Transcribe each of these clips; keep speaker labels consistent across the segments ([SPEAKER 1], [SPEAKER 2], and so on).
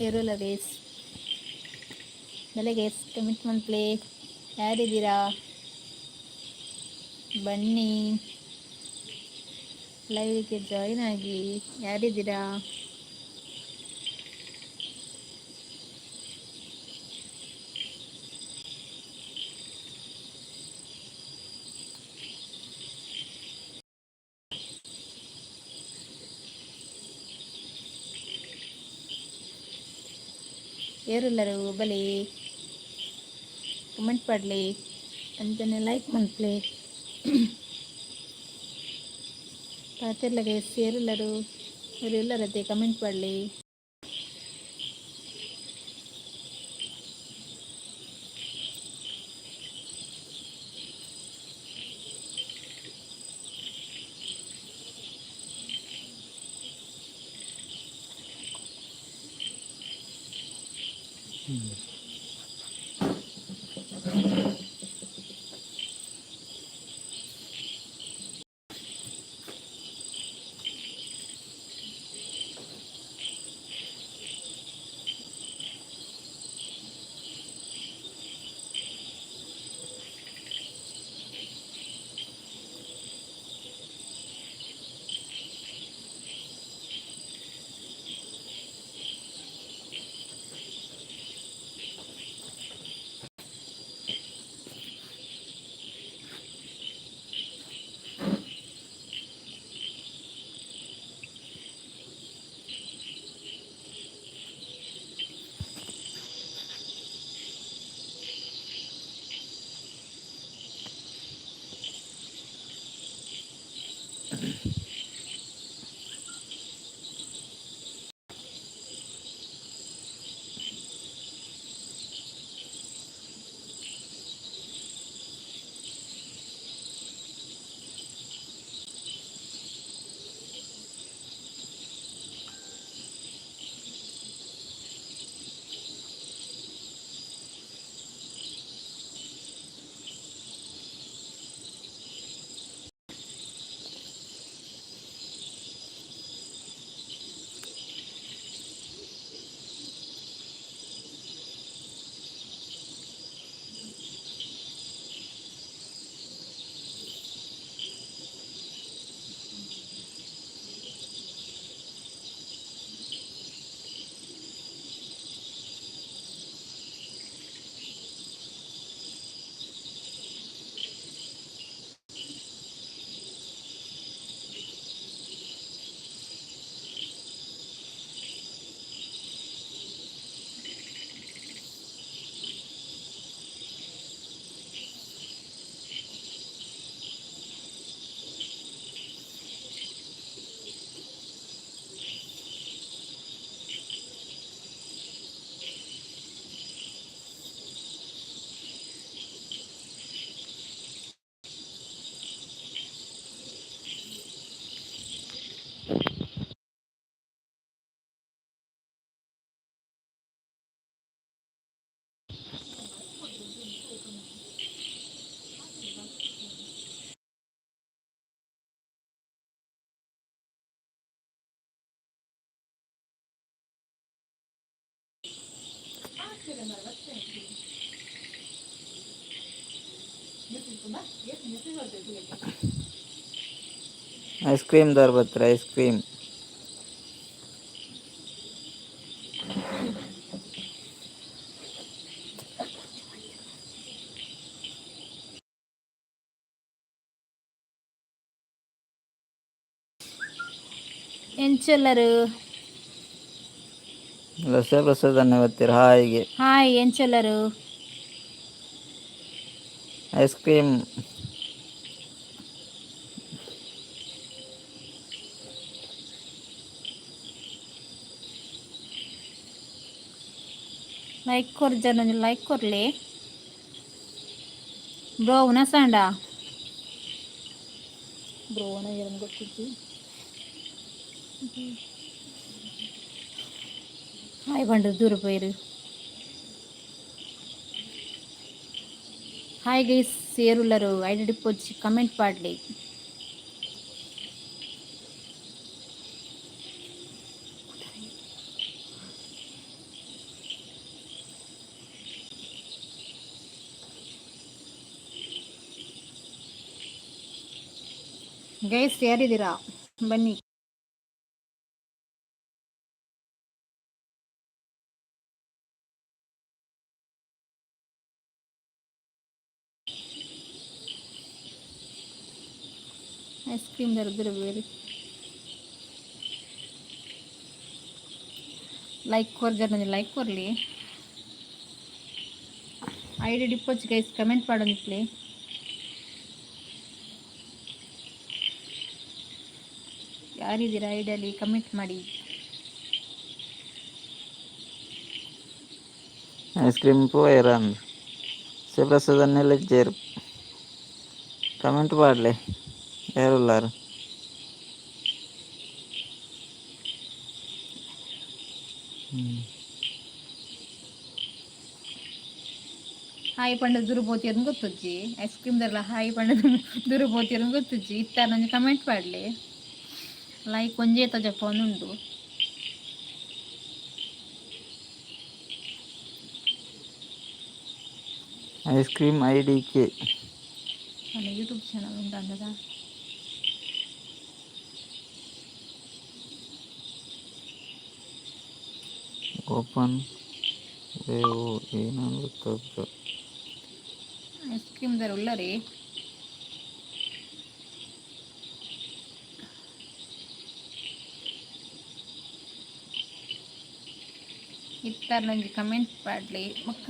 [SPEAKER 1] ಇರೋಲ್ಲ ಗೈಸ್. ಬೆಲೆ guys commitment play. ಯಾರಿದ್ದೀರಾ ಬನ್ನಿ ಲೈವ್ಗೆ ಜಾಯಿನ್ ಆಗಿ. ಯಾರಿದ್ದೀರಾ? ಯಾರೆಲ್ಲರೂ ಬಲಿ ಕಮೆಂಟ್ ಮಾಡಲಿ ಅಂತಾನೆ ಲೈಕ್ ಮಾಡಲಿ. ಪಾತಿರ್ಲ ಗೈಸ್ ಯಾರೆಲ್ಲರೂ ಇವರೆಲ್ಲರತ್ತೆ ಕಮೆಂಟ್ ಮಾಡಲಿ.
[SPEAKER 2] ಐಸ್ ಕ್ರೀಮ್ ದವ್ರು ಬರ್ತಾರೆ. ಐಸ್ ಕ್ರೀಮ್
[SPEAKER 1] ಎಂಚೆಲ್ಲರು
[SPEAKER 2] ಲಸ ಬಸದನ್ನ ಬರ್ತೀರ. ಹಾಯಿಗೆ
[SPEAKER 1] ಹಾಯ್ ಎಂಚೆಲ್ಲರು
[SPEAKER 2] ಐಸ್ ಕ್ರೀಮ್
[SPEAKER 1] ಲೈಕ್ ಕೊರ್ ಜನ ಲೈಕ್ ಕೊರ್ಲಿ ಬ್ರೋ ಉನಸಂಡ ಬ್ರೋ ಉನ ಏನು ಗೊತ್ತಿತ್ತು. ಹಾಯ್ ಬಂಡು ದೂರ போயிரு. ಹಾಯ್ ಗೈಸ್ ಸೇರುಲ್ಲರು ಐಡಿ ಪೋಚ್ ಕಮೆಂಟ್ ಮಾಡಲಿ. ಗೈಸ್ ಯಾರಿದ್ದೀರಾ ಬನ್ನಿ. ಐಸ್ ಕ್ರೀಮ್ ದರಿದ್ರೆ ಬೇರೆ ಲೈಕ್ ಕೊರ್ಜರ್ ನನಗೆ ಲೈಕ್ ಕೊರಲಿ ಐಡಿ ಡಿಪ್ಪೊಚ್ಚು ಗೈಸ್ ಕಮೆಂಟ್ ಮಾಡೋದಿಪ್ಲೆ. ಯಾರಿದ್ದೀರಾ ಐಡಿಯಲ್ಲಿ ಕಮೆಂಟ್ ಮಾಡಿ.
[SPEAKER 2] ಐಸ್ ಕ್ರೀಮ್ పోయారు శివప్రసాద్ అన్నలు ఇచ్చారు. కమెంట్ పాడలే ఎవరున్నారు?
[SPEAKER 1] ಹಾಯ್ ಪಂಡ ದೂರ ಬೋತಿಯರ್ನ ಗೊತ್ತುಜ್ಜಿ ಐಸ್ ಕ್ರೀಮ್ ದರ್ಲ ಹಾಯ್ ಪಂಡ ದೂರ ಬೋತಿಯರ್ನ ಗೊತ್ತುಜ್ಜಿ ಇತ್ತ ನನಗೆ ಕಮೆಂಟ್ ಮಾಡಲಿ ಲೈಕ್ ಒಂಜೇತ ಜಪ್ಪ ಒಂದುಂಡು.
[SPEAKER 2] ఐస్ క్రీమ్ ఐడికే
[SPEAKER 1] ನನ್ನ ಯೂಟ್ಯೂಬ್ ಚಾನಲ್ ಉಂಟು ಅಂದದ
[SPEAKER 2] ఓపెన్ వేవో ఏనాను ಗೊತ್ತಾಗ್ತದೆ.
[SPEAKER 1] ಐಸ್ ಕ್ರೀಮ್ ದರ ಉಲ್ಲ ರೀ ಇತ್ತಾರ ನನಗೆ ಕಮೆಂಟ್ ಮಾಡಲಿ ಮಕ್ಕ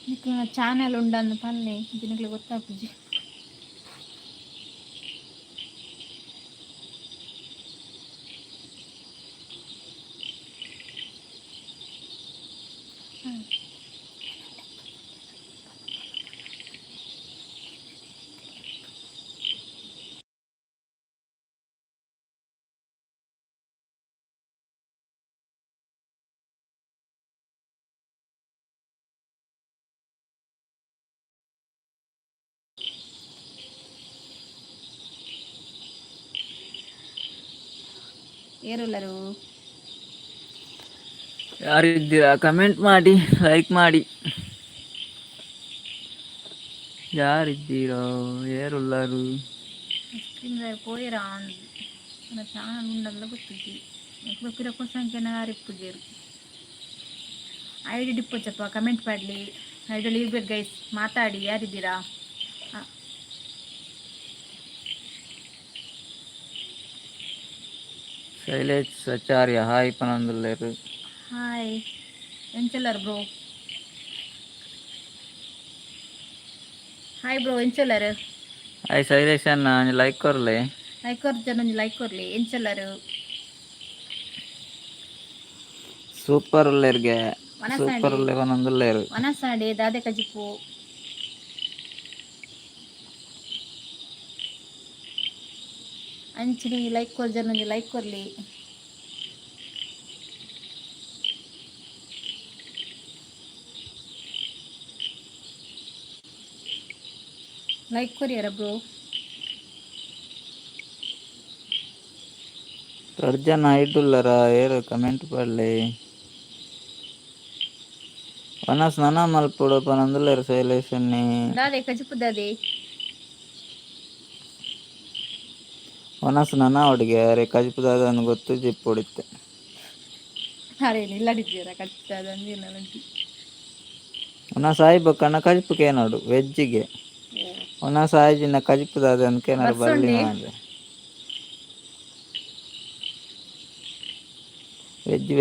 [SPEAKER 1] ನಿಕ್ಕ ಚಾನಲ್ ಉಂಡಂದು ಪಲ್ಲೆ ದಿನಗಳು ಗೊತ್ತಾಗ್ತದೆ. ಏರುಲ್ಲರು
[SPEAKER 2] ಯಾರಿದ್ದೀರಾ ಕಮೆಂಟ್ ಮಾಡಿ ಲೈಕ್ ಮಾಡಿ. ಯಾರಿದ್ದೀರೋ ಯಾರುಳ್ಳಾರು?
[SPEAKER 1] ಐಸ್ ಕ್ರೀಮ್ ದರ ಪೋಯಿರಾ ನನ್ನ ಚಾನಲ್ ಉಂಡಲ್ಲ ಗೊತ್ತಿದ್ದಿ ಎప్పుడు పిరొక సంఖ్యన ರಿಪ್ಪುಜೇರು ಐಡಿ ಡಿಪ್ಪೊಚ್ಚಪ್ಪ ಕಮೆಂಟ್ ಮಾಡಲಿ ಐಡಿಯಲ್ಲಿ ಇರ್ಬೇಕು ಗೈಸ್ ಮಾತಾಡಿ ಯಾರಿದ್ದೀರಾ?
[SPEAKER 2] ಶೈಲೇಶ್ ಆಚಾರ್ಯ ಹಾಯ್ ಪನಂದುಲ್ಲೇರು.
[SPEAKER 1] ಹಾಯ್ ಎಂಚೆಲ್ಲರು ಬ್ರೋ? ಹಾಯ್ ಬ್ರೋ ಎಂಚೆಲ್ಲರು?
[SPEAKER 2] ಹಾಯ್ ಶೈಲೇಶ್ ಅಣ್ಣ ಲೈಕ್ ಕೊರ್ಲೆ
[SPEAKER 1] ಲೈಕ್ ಕೊರ್ಜರ್ ನಂಜಿ ಲೈಕ್ ಕೊರ್ಲಿ ಎಂಚೆಲ್ಲರು?
[SPEAKER 2] ಸೂಪರ್ ಉಳ್ಳೇರ್ಗೆ
[SPEAKER 1] ವನಸಾಡಿ
[SPEAKER 2] ಸೂಪರ್ ಉಳ್ಳೆ ಪನಂದುಲ್ಲೇರು.
[SPEAKER 1] ವನಸಾಡಿ ದಾದೆ ಕಜಿಪು ಅಂಚಿನಿ ಲೈಕ್ ಕೊರ್ಜರ್ ನಂಜಿ ಲೈಕ್ ಕೊರ್ಲಿ. ಲೈಕ್ ಕೊರಿಯರ ಬ್ರೋ?
[SPEAKER 2] ಜನ ಇಡ್ಡುಲ್ಲರ ಏರು ಕಮೆಂಟ್ ಪಡ್ಲಿ. ವನಸ್ ನನ ಮಲ್ಪುಡು ಪನಂದುಲ್ಲೇರು ಶೈಲೇಶ್ ಅನ್ನಿ
[SPEAKER 1] ದಾದೆ ಕಜಿಪು ದಾದೆ
[SPEAKER 2] ವನಸ್ ನನ ಹುಡುಗಿ ಅರೆ ಕಜಿಪುದಾದ ಅನ್ನು ಗೊತ್ತು ಜಿಪ್ಪು ಹೊಡಿತ್ತೆ.
[SPEAKER 1] ಅರೆ ನಿಲ್ಲಡಿದ್ದೀರ ಕಚ್ಚಾದ ಅಂದಿನಂಟಿ
[SPEAKER 2] ಒನ ಸಾಯಿಬ ಕಣ್ಣ ಕಜಿಪುಗೆ ನೋಡು ವೆಜ್ಜಿಗೆ ಒನ ಸಾಯಿಜಿನ ಕಜಿಪುದಾದ ಅನ್ಕೇನಾರು ಬರಲಿ ಮಾಡ್ರೆ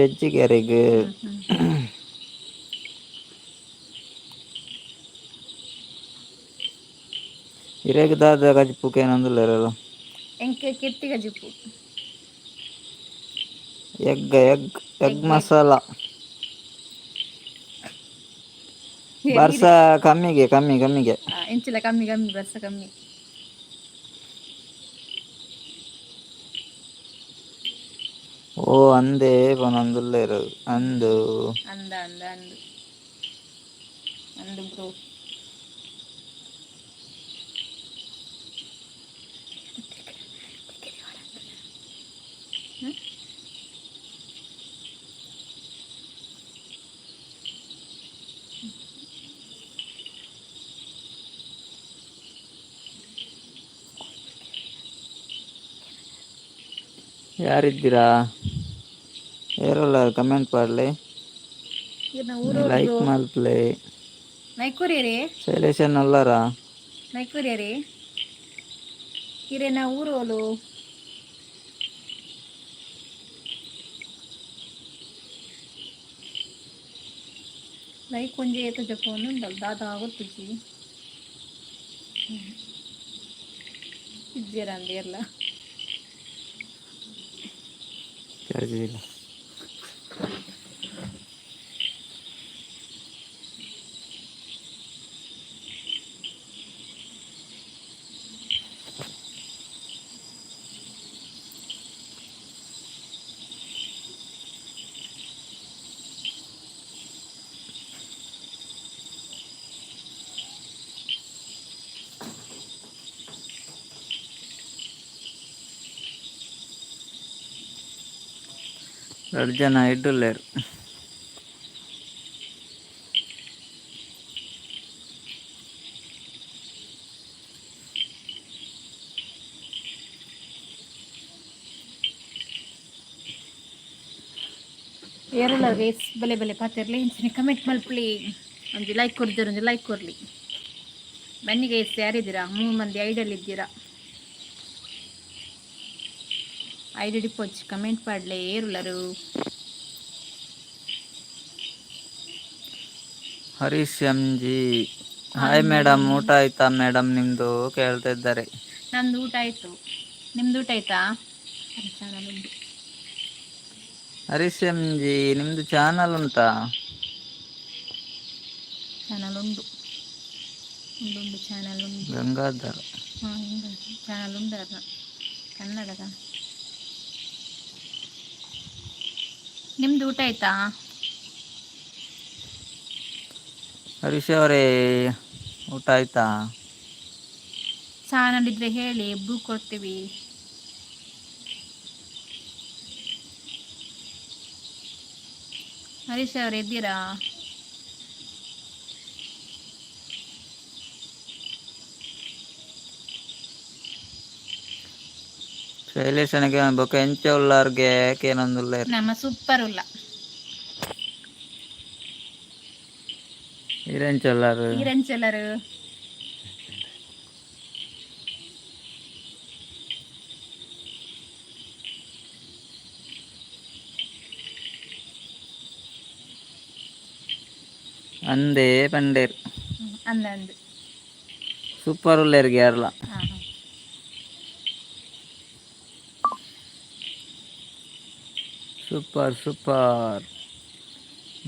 [SPEAKER 2] ವೆಜ್ಜಿಗೆ ಅರೆಗ್ ಇರೇಗ ದಾದ ಕಜಿಪುಗೆ ಏನಂದಿಲ್ಲರಲ್ಲ
[SPEAKER 1] ಎಂಕೆ ಕೆತ್ತಿ ಕಜಿಪು
[SPEAKER 2] ಎಗ್ ಮಸಾಲ ಬರ್ಸ ಕಮ್ಮಿಗೆ
[SPEAKER 1] ಎಂಚಿಲ್ಲ ಕಮ್ಮಿ ಬರ್ಸ ಕಮ್ಮಿ.
[SPEAKER 2] ಓ ಅಂದೇ ಪನಂದುಲ್ಲೇರು ಅಂದು
[SPEAKER 1] ಅಂದ ಬ್ರೋ
[SPEAKER 2] ಯಾರಿದ್ದೀರಾ? ಯಾರಲ್ಲ ಕಮೆಂಟ್ ಮಾಡಲಿ,
[SPEAKER 1] ಊರವ್ರು
[SPEAKER 2] ಲೈಕ್
[SPEAKER 1] ಬ್ರೋ,
[SPEAKER 2] ಮಾಡಲಿ.
[SPEAKER 1] ನೈಕೂರಿಯರೇ,
[SPEAKER 2] ಸೈಲೇಶನ್ ಅಲ್ಲಾರಾ?
[SPEAKER 1] ನೈಕೂರಿಯರೇ ಇರೇನಾ ಊರೋಲು? ಲೈಕ್ ಒಂಜಿ ಏತ ಜಪವನ್ನು ಉಂಡಲ್ಲ ದಾದ ಗೊತ್ತಿಜ್ಜಿ ಇಜ್ಜೇರಂದಿ ಎಲ್ಲ
[SPEAKER 2] ಕೇಳಿದಿಲ್ಲ. ಎರಡು ಜನ ಇಡ್ಡಲ್ಲೇರು.
[SPEAKER 1] ಏರಲ್ಲ ರೇಸ್ ಬಲೆ ಬಲೆ ಪಾತಿರ್ಲಿ ಇಂಚಿನ ಕಮೆಂಟ್ ಮಲ್ಪಲಿ, ಒಂದು ಲೈಕ್ ಕೊಡ್ದಿರ, ಒಂದು ಲೈಕ್ ಕೊಡ್ಲಿ. ಬನ್ನಿ ಗೈಸ್, ಯಾರಿದ್ದೀರಾ? 3 ಮಂದಿ ಐಡಲ್ಲಿ ಇದ್ದೀರಾ. ಐಡಿ ಡಿಪೋಚ್ ಕಮೆಂಟ್ ಮಾಡಲೇ ಏರುಲ್ಲರು.
[SPEAKER 2] Harish M G, hi madam, ಊಟ ಆಯ್ತಾ ಮೇಡಮ್ ನಿಮ್ಮದು ಕೇಳ್ತಾ ಇದ್ದಾರೆ.
[SPEAKER 1] ನಂದು ಊಟ ಆಯಿತು, ನಿಮ್ದು ಊಟ ಆಯ್ತಾ?
[SPEAKER 2] ಹರೀಶ್ ಎಂ ಜಿ, ನಿಮ್ಮದು ಚಾನಲ್ ಉಂಟಾ?
[SPEAKER 1] ಚಾನಲ್ ಉಂಟು, ಉಂಡು ಚಾನಲ್ ಉಂಟು.
[SPEAKER 2] ಗಂಗಾಧರ್,
[SPEAKER 1] ಹಾಂ ಚಾನಲ್ ಉಂಡು ಅದ ಕನ್ನಡದ. ನಿಮ್ದು ಊಟ ಆಯ್ತಾ?
[SPEAKER 2] ಹರೀಶ್ ಅವರೇ ಊಟ ಆಯ್ತಾ?
[SPEAKER 1] ಚಾನಲ್ ಇದ್ರೆ ಹೇಳಿ, ಬ್ರೂ ಕೊಡ್ತೀವಿ. ಹರೀಶ್ ಅವ್ರು ಇದ್ದೀರಾ?
[SPEAKER 2] ಶೈಲೇಶನಿಗೆ ಬೊಕ್ಕ ಎಂಚ ಉಳ್ಳಾರ್ಗೆ ಏನೊಂದುಲ್ಲ.
[SPEAKER 1] ನಮ್ಮ ಸೂಪರ್ ಉಲ್ಲ
[SPEAKER 2] ಇರೆಂಚೊಲ್ಲಾರು
[SPEAKER 1] ಈರಂಚಲರು
[SPEAKER 2] ಅಂದೇ ಪಂಡೇರ್
[SPEAKER 1] ಅಂದಂದು
[SPEAKER 2] ಸೂಪರ್ ಉಳ್ಳೇರಿಗೆ ಯಾರಲ್ಲ.
[SPEAKER 1] ಹಾಂ
[SPEAKER 2] ಸೂಪರ್ ಸೂಪರ್.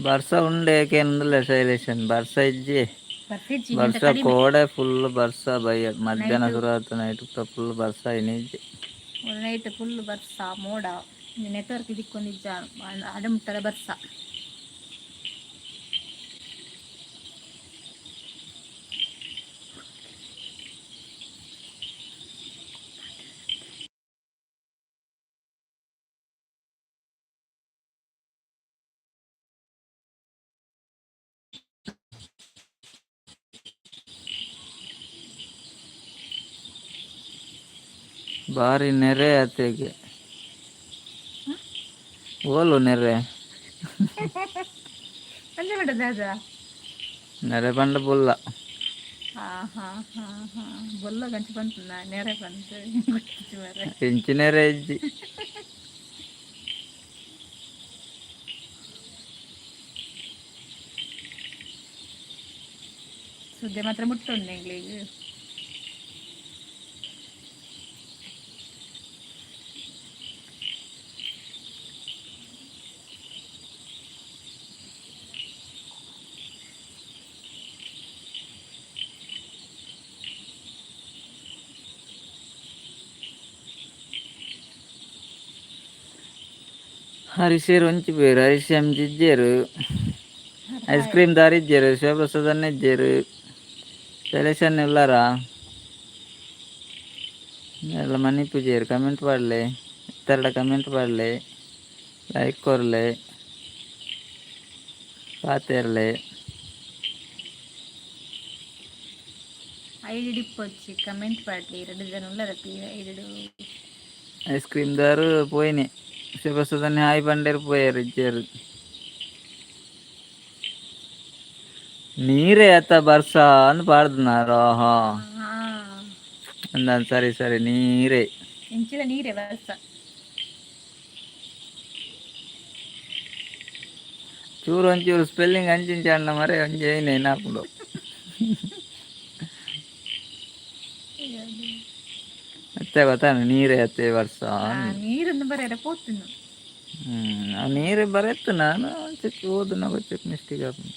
[SPEAKER 2] ಬರ್ಸ ಉಂಡೇಕೇನಂದಿಲ್ಲ ಶೈಲೇಶನ್, ಬರ್ಸ ಇಜ್ಜಿ ಬರ್ಸ ಕೋಡೆ ಫುಲ್ ಬರ್ಸ ಬೈಯ ಮಧ್ಯಾಹ್ನ ಶುರು ಆಯ್ತು, ನೈಟ್ ಫುಲ್ ಬರ್ಸ ಇನಿಜ್ಜಿ
[SPEAKER 1] ನೈಟ್ ಫುಲ್ ಬರ್ಸ ಮೋಡ. ನೆಟ್ವರ್ಕ್ ಇದಕ್ಕೊಂದಿಜ್ಜ ಅಡಮುಟ್ಟದ ಬರ್ಸ.
[SPEAKER 2] ಭಾರಿ ನೆರೆ ಆತೆಗೆ ಓಲು ನೆರೆ ನೆರೆ ಬಂಡ ಬುಲ್ಲ.
[SPEAKER 1] ಬೊಲ್ಲ ಗಂಟು ಬಂತು ನೆರೆ ಬಂತು
[SPEAKER 2] ಇಂಚು ನೆರೆ ಇಜ್ಜಿ.
[SPEAKER 1] ಸುದ್ದಿ ಮಾತ್ರ ಮುಟ್ಟುಂಡು ಎಂಗ್ಲಿಗೆ.
[SPEAKER 2] ಹರಿಸೇರು ಒಂಚಿ ಬೇರು, ಹರಿಸಿ ಇಜ್ಜೇರು, ಐಸ್ ಕ್ರೀಮ್ ದಾರಿಜ್ಜೇರು, ಶಿವಪ್ರಸಾದನ್ನ ಇಜ್ಜೇರು, ಶೈಲೇಶನ್ ಇಲ್ಲಾರ ಎಲ್ಲ ಮನಿ ಪೂಜೆರು. ಕಮೆಂಟ್ ಮಾಡಲಿ, ಇತ್ತೆರಡ ಕಮೆಂಟ್ ಮಾಡಲಿ, ಲೈಕ್ ಕೊರಲಿ, ಪಾತೇರಲಿ.
[SPEAKER 1] ಐಡಿ ಡಿಪ್ಪೊಚ್ಚಿ ಕಮೆಂಟ್ ಮಾಡಲಿ. 2 ಜನ ಉಳ್ಳರತಿ ಐಡಿ
[SPEAKER 2] ఐస్ క్రీమ్ దారు పోయినాయి శివసుధాన్ని హాయి పండేరు పోయారు ఇచ్చారు ನೀರೇ ಎತ್ತ ಬರ್ಸ ಅಂದ್ ಪಾಡ್ದನಾರ ಹಾ ಅಂದ ಸರಿ ಸರಿ ನೀರೇ
[SPEAKER 1] ಎಂಚಿದ ನೀರೇ ಬರ್ಸ
[SPEAKER 2] ಚೂರು ಒಂಚೂರು ಸ್ಪೆಲ್ಲಿಂಗ್ ಅಂಚಿಂಚ ಅಣ್ಣ ಮರೆ ಒಂಚೆ ಏನೇ ನಾಪುಡು ಮತ್ತೆ ಗೊತ್ತಾನ ನೀರೇ ಎತ್ತೆ ವರ್ಷ
[SPEAKER 1] ನೀರನ್ನು ಬರೆಯರ ಪೋತುನು
[SPEAKER 2] ನೀರೇ ಬರೆತ್ತು ನಾನು ಒಂಚೂರು ಓದು ನಾವು ಒಂಚೂರು ಮಿಸ್ಟೇಕ್ ಆಗ್ತದೆ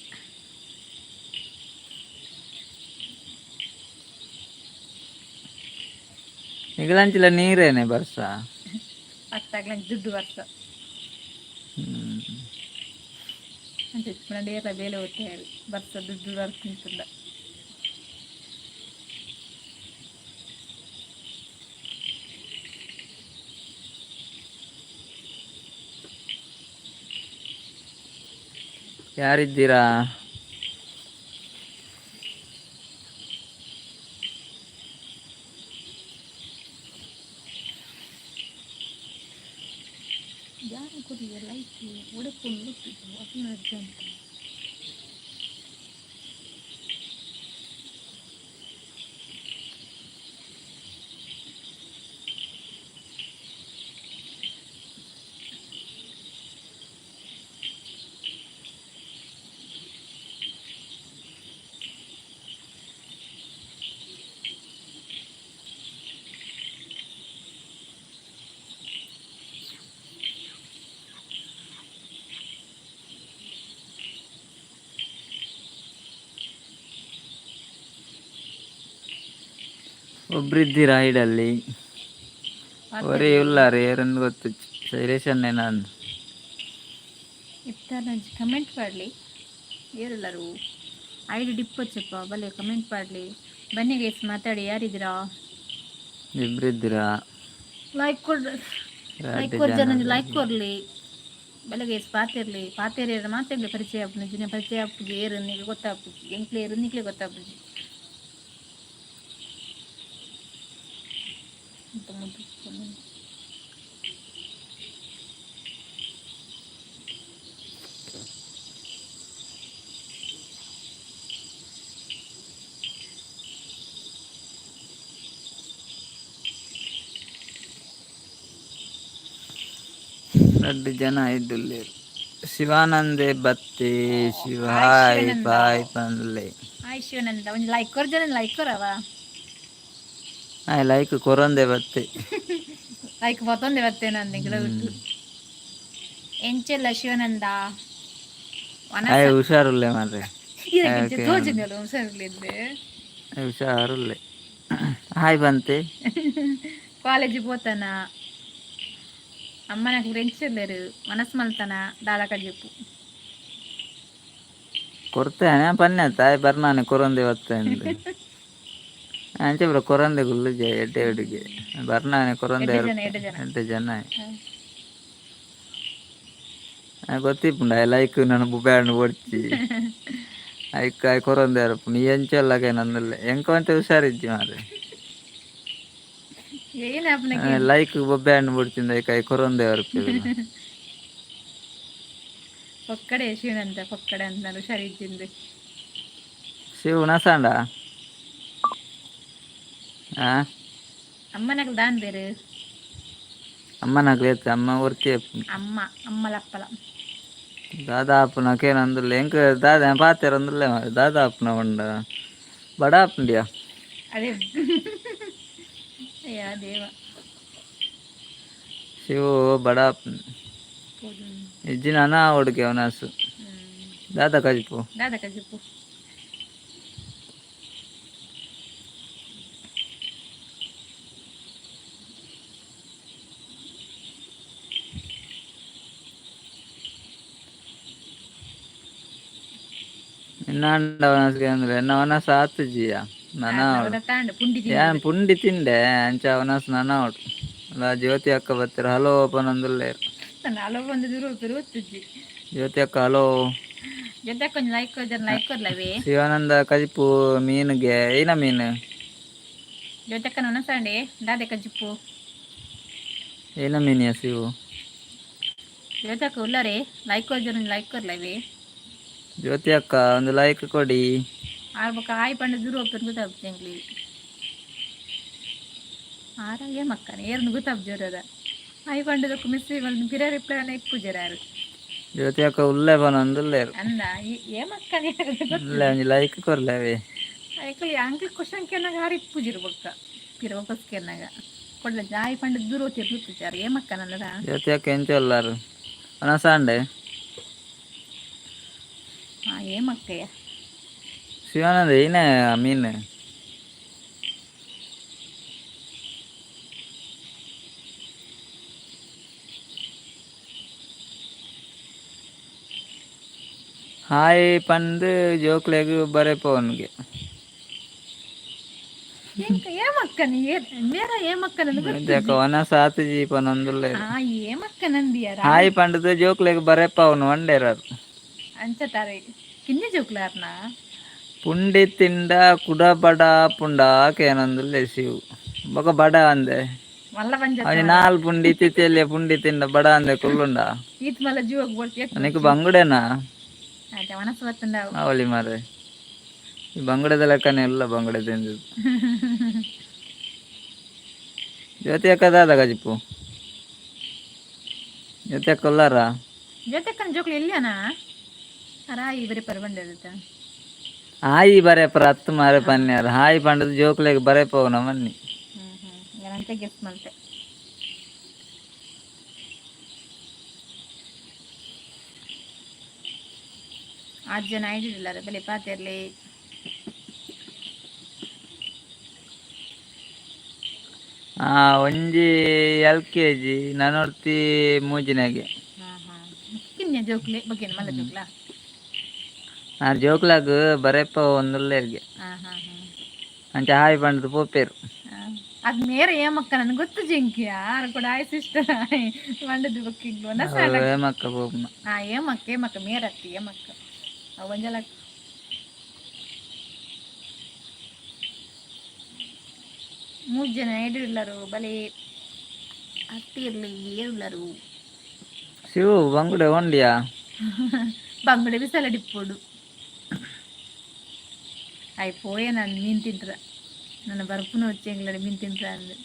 [SPEAKER 2] ನಿಗಲಂಚಿಲ ನೀರೇನೆ ಬರ್ಸ
[SPEAKER 1] ಅತ್ತಾಗ್ಲ ದುಡ್ಡು ಬರ್ಸ అంటే ఇప్పుడు ఏదో వేలే వచ్చారు భర్త దుడ్డు వరుకుంటుందా
[SPEAKER 2] ಯಾರಿದ್ದೀರಾ
[SPEAKER 1] ಯಾರು ಕೊಡಿಯ ಲೈಫ್ ಒಡಕೊಂಡು ಅದನ್ನ ಅರ್ಜೆಂಟ್
[SPEAKER 2] ಒಬ್ರಿದ್ದೀರಾ ಐಡಲ್ಲಿ ಒರೇ ಉಲ್ಲಾರೆ ಯಾರಂದು ಗೊತ್ತು ಶೈಲೇಶನ್ನೇ ನಾನು
[SPEAKER 1] ಇತ್ತ ನಂಜಿ ಕಮೆಂಟ್ ಮಾಡಲಿ ಏರೆಲ್ಲರೂ ಐಡಿ ಡಿಪ್ వచ్చಪ್ಪ ಬಲೆ ಕಮೆಂಟ್ ಮಾಡಲಿ ಬನ್ನಿ ಗೈಸ್ ಮಾತಾಡಿ ಯಾರಿದ್ದೀರಾ
[SPEAKER 2] ಇಬ್ರಿದ್ದೀರಾ
[SPEAKER 1] ಲೈಕ್ ಕೊಡ್ರಿ ಲೈಕ್ ಕೊಡ್ ಜನ ಲೈಕ್ ಕೊಡ್ಲಿ ಬಲೆ ಗೈಸ್ ಪಾತಿರ್ಲಿ ಪಾತೇರಿಯರ ಮಾತಾಡ್ಲಿ ಪರಿಚಯ ಆಪುನ ಜಿನ ಪರಿಚಯ ಆಪುಜಿ ಏರು ನಿಗೆ ಗೊತ್ತಾಪುಜಿ ಎಂಕ್ಲೆ ಏರು ನಿಕ್ಲೆ ಗೊತ್ತಾಪುಜಿ ಅಂತ ಮುದ್ದು
[SPEAKER 2] ಎರಡು ಜನ ಇದ್ದುಲ್ಲೇರು ಶಿವಾನಂದೇ ಬತ್ತೆ ಶಿವ ಹಾಯ್ ಬಾಯ್ ಪನ್ಲೆ
[SPEAKER 1] ಹಾಯ್ ಶಿವಾನಂದ ಒಂದು ಲೈಕ್ ಕೊರ್ ಜನ ಲೈಕ್ ಕೊರವ
[SPEAKER 2] ಹಾಯ್ ಲೈಕ್ ಕೊರಂದೆ ಬತ್ತೆ
[SPEAKER 1] ಲೈಕ್ ಬತ್ತೊಂದೆ ಬತ್ತೇನೆ ಅಂದೆ ಗಿಡ ಬಿಟ್ಟು ಎಂಚೆಲ್ಲ ಶಿವಾನಂದ
[SPEAKER 2] ಹಾಯ್ ಹುಷಾರುಲ್ಲೆ ಮಾರ್ರೆ
[SPEAKER 1] ತೋಜಿನಲ್ಲ ಹುಷಾರಿಲ್ಲಿದ್ದೆ
[SPEAKER 2] ಹುಷಾರುಲ್ಲೆ ಹಾಯ್ ಬಂತೆ
[SPEAKER 1] ಕಾಲೇಜಿಗೆ పోతాನ అమ్మ నాకు ఫ్రెండ్స్ లేరు మనసు మల్తాన దాదాక చెప్పు
[SPEAKER 2] ಕೊಡ್ತೇನೆ ಪನ್ನೆ ತಾಯಿ ಬರ್ನಾನೆ ಕೊರಂದೆ ಬತ್ತೆ ಅಂಚೆ ಬ್ರ ಕೊರಂದೆ ಗುಳ್ಳುಜೆ ಎಡ್ಡೆ ಹುಡುಗಿ ಬರ್ನಾನೆ ಕೊರಂದೆ 8 ಜನ ಗೊತ್ತಿಪ್ಪುಂಡ ಲೈಕ್ ನನ್ನ ಬುಬ್ಯಾಡ್ ಓಡ್ಚಿ ಐಕ್ ಆಯ್ ಕೊರಂದೆ ಅರಪ್ಪು ನೀ ಎಂಚಲ್ಲಗೆ ನಂದಲ್ಲೇ ಎಂಕೊಂತ ಹುಷಾರಿಜ್ಜಿ ಮಾರೆ ಲೈಕ್ ಬೊಬ್ಬೆ ಹಣ್ಣು ಬಿಡ್ತಿಂದ ಕೈ ಕೊರೊಂದೆ ಅರ್ಪಿ
[SPEAKER 1] ಪಕ್ಕಡೆ ಶಿವನಂತ ಪಕ್ಕಡೆ ಅಂತ ನಾನು ಹುಷಾರಿದ್ದಿಂದೆ
[SPEAKER 2] ಶಿವ ನಸಾಂಡ
[SPEAKER 1] ಅಮ್ಮನಕ್ಕೆ ದಾನ್ ಬೇರೆ
[SPEAKER 2] ಅಮ್ಮನಕ್ಕೆ ಅಮ್ಮ ಒರ್ತಿ
[SPEAKER 1] ಅಮ್ಮ ಅಮ್ಮಲಪ್ಪಲ
[SPEAKER 2] ದಾದಾ ಅಪ್ಪನಕೇನು ಅಂದಿಲ್ಲ ಹೆಂಗ ದಾದಾ ಪಾತೇರ ಅಂದಿಲ್ಲ ದಾದಾ ಅಪ್ಪನ ಉಂಡ ಬಡ ಅಪ್ಪಂಡಿಯಾ
[SPEAKER 1] ಅದೇ ಯಾ ದೇವ
[SPEAKER 2] ಶಿವ ಬಡ ಇಜ್ಜಿನ ಅನ ಹುಡುಗಿ ಅವನಾಸು ದಾದಾ ಕಜಿಪು ಇನ್ನಂಡ ಅವನಸ್ಗೆ ಅಂದ್ರೆ ಅವನಸ ಆತು ಜಿಯ ನನ್ನ ಏನ್ ಪುಂಡಿ ತಿಂಡೆ ಅಂಚ ಅವನಸ್ ನನ್ನ ಅವಡು ಅಲ್ಲ ಜ್ಯೋತಿ ಅಕ್ಕ ಬರ್ತೀರ ಹಲೋ ಓಪನ್ ಅಂದಲ್ಲೇ
[SPEAKER 1] ಹಲೋ ಬಂದಿದ್ರು
[SPEAKER 2] ಜ್ಯೋತಿ ಅಕ್ಕ ಹಲೋ ಶಿವಾನಂದ ಕಜಿಪು ಮೀನಿಗೆ ಏನ ಮೀನು
[SPEAKER 1] ಜ್ಯೋತಿ ಅಕ್ಕ ನೊನಸಂಡೆ ದಾದೆ ಕಜಿಪು
[SPEAKER 2] ಏನ ಮೀನಿಯಸ್ ಇವು
[SPEAKER 1] ಜ್ಯೋತಕ್ಕ ಉಳ್ಳಾರೆ ಲೈಕ್ ಲೈಕ್ ಕೊರ್ಲವೆ
[SPEAKER 2] ಜ್ಯೋತಿ ಅಕ್ಕ ಒಂದು ಲೈಕ್ ಕೊಡಿ.
[SPEAKER 1] ಆಗ್ಬೇಕು ಆಯ್ ಪಂಡ ದೂರ ಹೋಗ್ತಾರೆ ಗೊತ್ತಾಗ್ತಂಗ್ಲಿ ಆರಾಗೆ ಮಕ್ಕನ ಏರ್ನು ಗೊತ್ತಾಗ್ ಜೋರದ ಆಯ್ ಪಂಡದಕ್ಕೆ ಮೆಸೇಜ್ ಮಾಡಿ ಪಿರ ರಿಪ್ಲೈ ಅನ್ನ ಇಪ್ಪುಜರಾರು
[SPEAKER 2] ಜ್ಯೋತಿ ಅಕ್ಕ ಉಲ್ಲೆ ಬನೊಂದುಲ್ಲೇರು
[SPEAKER 1] ಅಂದ ಏ ಮಕ್ಕನೇ
[SPEAKER 2] ಉಲ್ಲೆ ಒಂಜಿ ಲೈಕ್ ಕೊರ್ಲೇವೆ
[SPEAKER 1] ಆಯ್ಕಲಿ ಅಂಕ್ಲಿ ಕ್ವಶನ್ ಕೆನ್ನಾಗ ಹಾರಿ ಇಪ್ಪುಜಿರು ಬೊಕ್ಕ ಪಿರ ವಾಪಸ್ ಕೆನ್ನಾಗ ಕೊಡ್ಲ ಆಯ್ ಪಂಡ ದೂರ ಹೋಗ್ತಿರ್ ಗೊತ್ತಾರ ಏ ಮಕ್ಕನಲ್ಲದ
[SPEAKER 2] ಜ್ಯೋತಿ ಅಕ್ಕ ಎಂಚ ಒಲ್ಲಾರು ಅನಸಾಂಡೆ
[SPEAKER 1] ಹಾಂ ಏ ಮಕ್ಕಯ್ಯ
[SPEAKER 2] ಶಿವಾನಂದ ಏನೇ ಮೀನು ಹಾಯ್ ಪಂದು ಜೋಕ್ಲೆಗ್ ಬರೆಪವನ್ಗೆ
[SPEAKER 1] ఏ మక్కని మేరా ఏ మక్కనందు
[SPEAKER 2] వన సాత్ జీపనందులే
[SPEAKER 1] ఏ మక్కనందియారా
[SPEAKER 2] హాయ్ పండుతో జోక్లేకి బరెపవను వండేరారు
[SPEAKER 1] అంచతారే కిన్ని జోకులార్నా
[SPEAKER 2] ಪುಂಡಿ ತಿಂಡ ಕುಡ ಬಡ ಪುಂಡ ಕೇನಂದುಲ್ಲೆ ಶಿವ್ ಬೊಕ ಬಡ ಅಂದೆ
[SPEAKER 1] ಮಲ್ಲ ಬಂಜ
[SPEAKER 2] ಅವನಿ ನಾಲ್ ಪುಂಡಿ ತಿತಿಯಲ್ಲೇ ಪುಂಡಿ ತಿಂಡ ಬಡ ಅಂದೆ ಕುಲ್ಲುಂಡ
[SPEAKER 1] ಈತ್ ಮಲ್ಲ ಜೀವಕ್ ಬೋಳ್ತಿ
[SPEAKER 2] ನನಗೆ ಬಂಗುಡೆನಾ
[SPEAKER 1] ಆಯ್ತಾ ಮನಸ್ಸು ಬತ್ತಂದ
[SPEAKER 2] ಅವಳಿ ಮಾರೆ ಈ ಬಂಗುಡೆದ ಲೆಕ್ಕನೇ ಇಲ್ಲ ಬಂಗುಡೆ ತಿಂದಿದ್ದು ಜ್ಯೋತಿ ಅಕ್ಕ ದಾದ ಗಜಿಪ್ಪು ಜ್ಯೋತಿ ಅಕ್ಕ ಉಲ್ಲಾರ
[SPEAKER 1] ಜೊತೆಕನ್ ಜೋಕ್ಲು ಎಲ್ಲಿಯಾನ ರಾಯಿ ಬರೀ ಪರ ಬಂದಿರುತ್ತ
[SPEAKER 2] ಹಾಯಿ ಬರೆಪರ ಹತ್ತು ಮಾರೆ ಪನ್ಯಾರ ಹಾಯಿ ಪಂಡದ ಜೋಕ್ಲೆಗ್ ಬರೆಪವನ ಮನ್ನಿ
[SPEAKER 1] ಏನಂತೆ ಗೆಸ್ ಮಾಡ್ತೆ ಜನ ಐಡಿಲ್ಲ ಬೆಲೆ ಪಾತಿರ್ಲಿ
[SPEAKER 2] ಒಂಜಿ LKG ನಾನೂರ್ತಿ ಮೂಜಿನಾಗೆ
[SPEAKER 1] ಕಿನ್ನೆ ಜೋಕ್ಲೆ ಬಗ್ಗೆ ಮಲ್ಲ ಜೋಕ್ಲ
[SPEAKER 2] ಜೋಕ್ಲಾಗ್ ಬರೆಪ ಒಂದುಲ್ಲೇರ್ಗೆ ಅಂಚ ಹಾಯಿ ಪಂಡದು ಪೋಪೇರು
[SPEAKER 1] ಅದು ಮೇರೆ ಏಮಕ್ಕ ನನ್ಗೆ ಗೊತ್ತು ಜಂಕಿ ಯಾರು ಕೂಡ ಆಯ್ ಸಿಸ್ಟರ್ ಮಂಡದು ಬಕ್ಕಿಗ್ಲು
[SPEAKER 2] ಏಮಕ್ಕ ಪೋಪ್ನ
[SPEAKER 1] ಏಮಕ್ಕ ಮೇರತ್ತಿ ಏಮಕ್ಕ ಒಂಜಲ ಮೂರು ಜನ ಎಡಿರ್ಲರು ಬಲೆ ಹತ್ತಿ ಇರ್ಲಿ ಏರುಳ್ಳರು
[SPEAKER 2] ಶಿವು ಬಂಗುಡೆ ಒಂಡಿಯಾ
[SPEAKER 1] ಬಂಗುಡೆ ಬಿಸಲ ಡಿಪ್ಪೋಡು ಆಯ್ ಪೋಯ ನಾನು ಮೀನು ತಿಂಟ್ರ ನನ್ನ ಬರ್ಪುನ వచ్చేಂಗ್ಲ ಮೀನು ತಿಂಟ್ರ ಅಂದು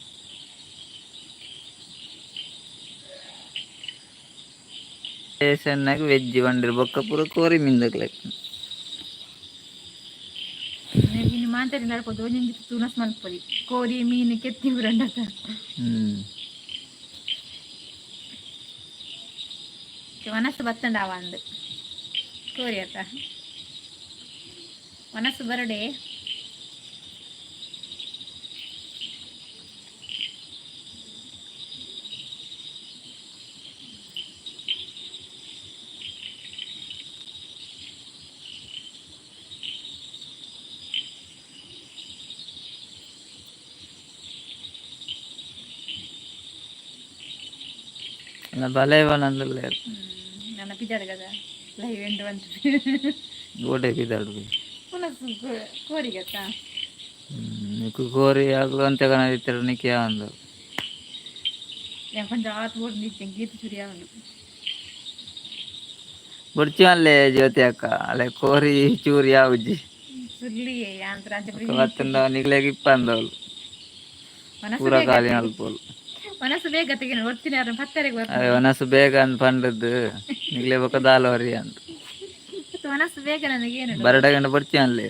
[SPEAKER 2] ಸ್ಟೇಷನ್ನಾಗ ವೆಜ್ ಬಂದಿರು ಬೊಕ್ಕ ಪೂರ ಕೋರಿ ಮಿಂದಕ್ಲೆಕ್ಕ
[SPEAKER 1] ಇನ್ನು ಮಾತಾಡಿ ನಡ್ಬೋದು ಒಂಜಿ ತುನಸ್ ಮಲ್ಪೊಲಿ ಕೋರಿ ಮೀನು ಕೆತ್ತಿ ಬಿರಂಡತ ಮನಸ್ಸು ಬತ್ತಂಡಾವ ಅಂದು ಕೋರಿ ಆತ ಮನಸ್ಸು ಬರಡೆ
[SPEAKER 2] భలే పనందులేరు
[SPEAKER 1] నన్న పిదాడు కదా లైవ్ ఎండు వంట
[SPEAKER 2] గోడే పిదాడు
[SPEAKER 1] పునసు కోరి కదా
[SPEAKER 2] నీకు కోరి ಆಗಲು ಅಂತ ಕಣದಿತ್ತರ ನಿಕ್ಕೆ ಒಂದು
[SPEAKER 1] ಯಾಕಂದ್ರೆ ಆತ್ ಓಡ್ ನಿತ್ಯ ಗೀತ ಸುರಿಯ ಒಂದು
[SPEAKER 2] ಬುಡ್ಚಿ ಅಲ್ಲೇ ಜ್ಯೋತಿ ಅಕ್ಕ ಅಲ್ಲೇ ಕೋರಿ ಚೂರಿ ಯಾವುಜ್ಜಿ
[SPEAKER 1] ಸುರ್ಲಿ ಯಾಂತ್ರ ಅಂತ
[SPEAKER 2] ಅವತ್ತಂದ ನಿಗ್ಲೆಗೆ ಇಪ್ಪಂದವಳು ಪೂರ ಖಾಲಿ ನಲ್ಪೋಲು
[SPEAKER 1] ಮನಸ್ಸು ಬೇಗ ತೆಗಿನ ಹೊರ್ತೀನಿ ಯಾರು ಹತ್ತರಿಗೆ
[SPEAKER 2] ಅದೇ ಮನಸ್ಸು ಬೇಗ ಅಂತ ಪಂಡದ್ದು ನಿಗ್ಲೆ ಬೊಕ್ಕ ದಾಲವರಿ ಅಂತ
[SPEAKER 1] ಮನಸ್ಸು ಬೇಗ ನನಗೇನು
[SPEAKER 2] ಬರಡ ಗಂಡ ಬಡ್ಚಿ ಅಲ್ಲೇ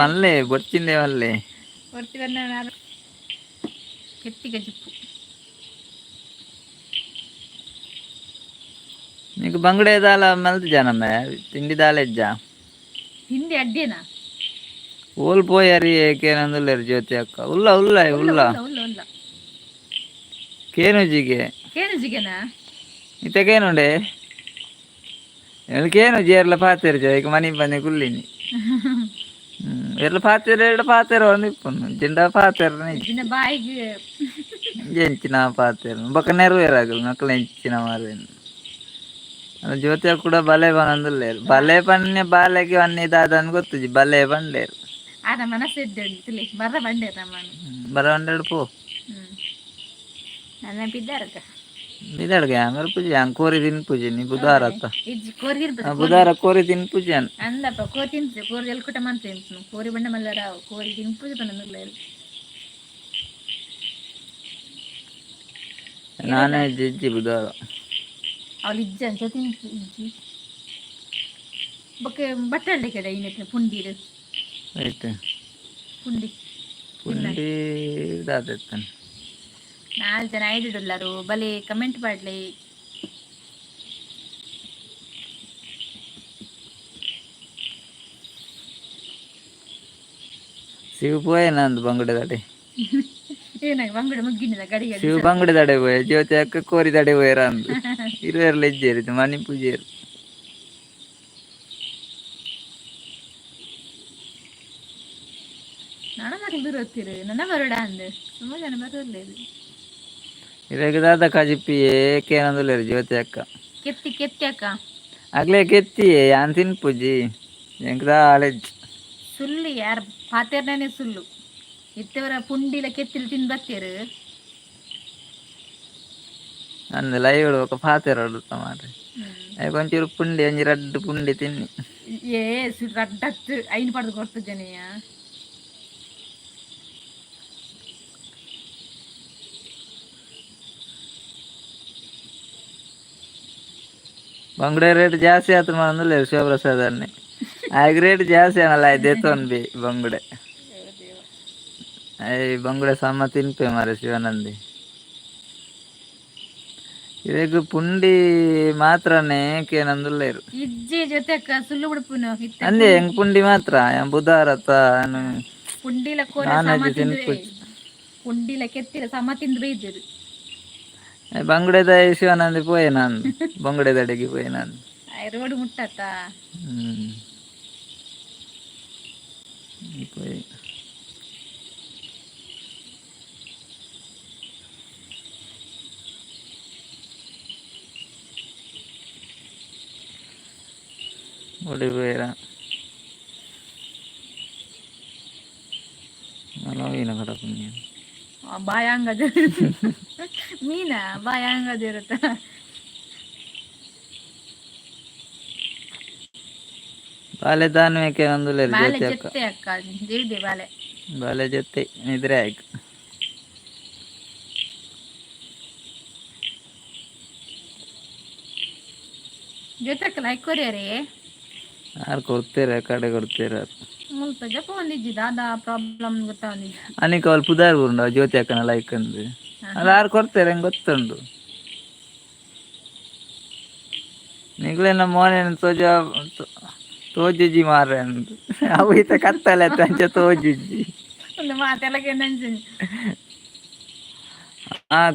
[SPEAKER 2] ಪನ್ಲೆ ಬಡ್ಚಿಂದೆ ಅಲ್ಲೇ
[SPEAKER 1] ಹೊರ್ತಿವನ್ನ ನಾನು ಕೆತ್ತಿಗೆ ಜಿಪ್ಪು
[SPEAKER 2] నీకు బంగుడే దాల మెల్తు జానమ్మ తిండి దాలెజ్జా
[SPEAKER 1] ಹಿಂದೆ ಅಡ್ಡೇನಾ
[SPEAKER 2] ಓಲ್ಪೋಯಾರಿ ಏಕೇನಂದುಲ್ಲೇರು ಜ್ಯೋತಿ ಅಕ್ಕ ಉಲ್ಲ ಉಲ್ಲ ಉಲ್ಲ
[SPEAKER 1] ಉಲ್ಲ
[SPEAKER 2] ಕೇನುಜಿಗೆ
[SPEAKER 1] ಕೇನುಜಿಗೆನಾ
[SPEAKER 2] ಇತ್ತಕೇನುಂಡೆ ಕೇನು ಜೇರ್ಲ ಪಾತೇರು ಜೋ ಈಗ ಮನೆ ಬಂದೆ ಕುಲ್ಲಿನಿ ಎರ್ಲ ಪಾತೇರು ಎರಡು ಪಾತೇರು ಒಂದು ಇಪ್ಪನು ಜಿಂಡ ಪಾತೇರು
[SPEAKER 1] ಜಿಂಡ ಬಾಯಿಗೆ
[SPEAKER 2] ಎಂಚಿನ ಪಾತೇರು ಬೊಕ್ಕ ನೆರವೇರಾಗಲು ಮಕ್ಕಳು ಎಂಚಿನ ಮಾರೇನು ಜ್ಯೋತಿ ಕೂಡ ಬಲೆ ಬಂದುಲ್ಲೇರು ಬಲೆ ಪನ್ನೆ ಬಾಲೆಗೆ ಒನ್ನೆ ದಾದನ್ ಗೊತ್ತುಜಿ ಬಲೆ ಬಂಡೇರು
[SPEAKER 1] ಆದ ಮನಸ್ಸು ಇದ್ದೆ ಬರ್ರ ಬಂಡೇರು ನಮ್ಮ
[SPEAKER 2] ಬರ ಬಂಡೇರು ಪೋ
[SPEAKER 1] ನೆನಪಿದ್ದಾರಕ್ಕ
[SPEAKER 2] ಬಿದಾಡ್ಗೆ ಆಮೇಲೆ ಪೂಜೆ ಹಂಗೆ ಕೋರಿ ತಿನ್ ಪೂಜೆ ನೀ ಬುಧವಾರ ಆತ
[SPEAKER 1] ಇಜ್ಜಿ ಕೋರಿ ಇರ್ಬೋದು
[SPEAKER 2] ಬುಧವಾರ ಕೋರಿ ತಿನ್ ಪೂಜೆ ಅನ್
[SPEAKER 1] ಅಂದಪ್ಪ ಕೋರಿ ತಿನ್ಸು ಕೋರಿ ಎಲ್ಕುಟ ಮಾಡ್ತೇನೆ ಕೋರಿ ಬಂಡ ಮಲ್ಲರ ಕೋರಿ ತಿನ್ಪೂಜೆ ಬಂದ
[SPEAKER 2] ನಾನೇ ಇಜ್ಜಿ ಬುಧವಾರ
[SPEAKER 1] ಅವಳು ಇಜ್ಜ ಜೊತೆ ಇಜ್ಜಿ ಬೊಕ್ಕೆ ಬಟ್ಟೆ ಕಡೆ ಇನ್ನೆತ್ತ ಪುಂಡಿರು
[SPEAKER 2] ಆಯ್ತು
[SPEAKER 1] ಪುಂಡಿ
[SPEAKER 2] ಪುಂಡಿ ಇದಾದೆತ್ತಾನೆ
[SPEAKER 1] 4 ಜನ ಐಡಿಡುಲ್ಲರು ಬಲೆ ಕಮೆಂಟ್ ಮಾಡ್ಲಿ
[SPEAKER 2] ಶಿವ ಪೋಯೆ ನಂದು ಬಂಗುಡೆ ದಡೆ
[SPEAKER 1] ಏನಾಗ ಬಂಗುಡೆ ಮುಗ್ಗಿನಿದ ಗಡಿ ಗಡಿ
[SPEAKER 2] ಶಿವ ಬಂಗುಡೆ ದಡೆ ಪೋಯೆ ಜ್ಯೋತಿ ಅಕ್ಕ ಕೋರಿ ದಡೆ ಪೋಯರ ಅಂದು ಇರುವೆರ್ಲ ಇಜ್ಜೇರಿ ಮನಿ ಪೂಜೆರು
[SPEAKER 1] ನನ್ನ ಮಕ್ಕಳು ದೂರ ಹೋಗ್ತಿರು ನನ್ನ ಬರೋಡ ಅಂದು ತುಂಬ ಜನ ಬರೋಲ್ಲ
[SPEAKER 2] ಇವಾಗ ದಾದ ಕಜಿಪ್ಪಿ ಏಕೇನಂದುಲೇರು ಜ್ಯೋತಿ ಅಕ್ಕ
[SPEAKER 1] ಕೆತ್ತಿ ಕೆತ್ತಿ ಅಕ್ಕ
[SPEAKER 2] ಆಗ್ಲೇ ಕೆತ್ತಿಯೇ ಯಾನ್ ತಿನ್ ಪೂಜಿ ಎಂಕದ ಆಳೆಜ್
[SPEAKER 1] ಸುಳ್ಳು ಯಾರು ಪಾತೇರ್ನೇ ಸುಳ್ಳು ಇತ್ತವರ ಪುಂಡಿಲ ಕೆತ್ತಿಲು ತಿಂದು ಬರ್ತೀರು
[SPEAKER 2] ಅಂದು ಲೈವ್ ఒక ಪಾತೆರಡು ಮಾಡ್ರಿ కొంచెం ಪುಂಡಿ ಒಂಜಿ ರಡ್ಡು ಪುಂಡಿ ತಿನ್ನಿ
[SPEAKER 1] ಏ ರಡ್ಡತ್ತು ಐನು ಪಡೆದು ಕೊಡ್ತು ಜನಯ್ಯ
[SPEAKER 2] ಬಂಗುಡೆ ರೇಟ್ ಜಾಸ್ತಿ ಆಯ್ತು ಮಂದಲೇ ಶಿವಪ್ರಸಾದ್ ಅನ್ನಿ ಆಗ ರೇಟ್ ಜಾಸ್ತಿ ಅನ್ನಲ್ಲ ದೇತೋನ್ ಬಿ ಬಂಗುಡೆ ಬಂಗುಡೆ ಸಮ ತಿನ್ಪೆ ಮಾರೆ ಶಿವನಂದಿ ಇವಾಗ ಪುಂಡಿ ಮಾತ್ರನೇ ಕೇನಂದುಲ್ಲೇರು
[SPEAKER 1] ಇಜ್ಜಿ ಜೊತೆ ಸುಳ್ಳು ಬಿಡ್ಪುನು
[SPEAKER 2] ಅಂದೆ ಹೆಂಗ್ ಪುಂಡಿ ಮಾತ್ರ ಬುಧವಾರ
[SPEAKER 1] ಪುಂಡಿಲ ಕೋಲ ಸಮ ತಿಂದ್ರೆ ಪುಂಡಿಲ ಕೆತ್ತಿರ ಸಮ ತಿಂದ್ರೆ ಇದ್ದಿರು
[SPEAKER 2] ಬಂಗುಡೆದ ಶಿವನಂದಿ ಪೋಯೆ ನಾನು ಬಂಗುಡೆದ ಅಡಿಗೆ ಪೋಯೆ ನಾನು
[SPEAKER 1] ರೋಡ್ ಮುಟ್ಟತ್ತ
[SPEAKER 2] ಪೋಯೆ ಓಡಿ ಪೋಯರ ಮೀನ ಕಡಪ
[SPEAKER 1] ಬಾಯಾಂಗದ ಮೀನ ಬಾಯಾಂಗದ ಇರುತ್ತ
[SPEAKER 2] ಬಾಲೆ ದಾನ್ವೇಕೆ ನಂದುಲೇರು
[SPEAKER 1] ಬಾಲೆ
[SPEAKER 2] ಜ್ಯೋತಿ ಅಕ್ಕ
[SPEAKER 1] ಜೊತೆ ಅಕ್ಕ ದೇವ್ದೆ ಬಾಲೆ
[SPEAKER 2] ಬಾಲೆ ಜೊತೆ ಇದ್ರೆ ಆಯ್ತು
[SPEAKER 1] ಜೊತೆ ಅಕ್ಕ ಲೈಕ್ ಕೊರಿಯರೇ
[SPEAKER 2] ಯಾರು ಕೊಡ್ತೀರ ಕಡೆ ಕೊಡ್ತೀರ
[SPEAKER 1] ಮುಲ್ತ ಜಪ ಒಂದಿಜ್ಜಿ ದಾದಾ ಪ್ರಾಬ್ಲಮ್ ಗೊತ್ತಾ ಒಂದಿಜ್ಜಿ
[SPEAKER 2] ಅನಿಕ ಅವ್ರು ಪುದಾರ್ ಬುರುಂಡ ಜ್ಯೋತಿ ಅಕ್ಕನ ಲೈಕ್ ಅಂದು ಅದು ಯಾರು ಕೊಡ್ತಾರೆ ಹೆಂಗೆ ಗೊತ್ತುಂಡು ನಿಗ್ಲೇನ ಮೋನೇನ ತೋಜುಜಿ ಮಾರ್ರೆ ಅಂದು ಅವು ಈತ ಕತ್ತಲೆ ತಂಚ ತೋಜುಜ್ಜಿ
[SPEAKER 1] ಒಂದು ಮಾತೆಲ್ಲ ನಂಜಿ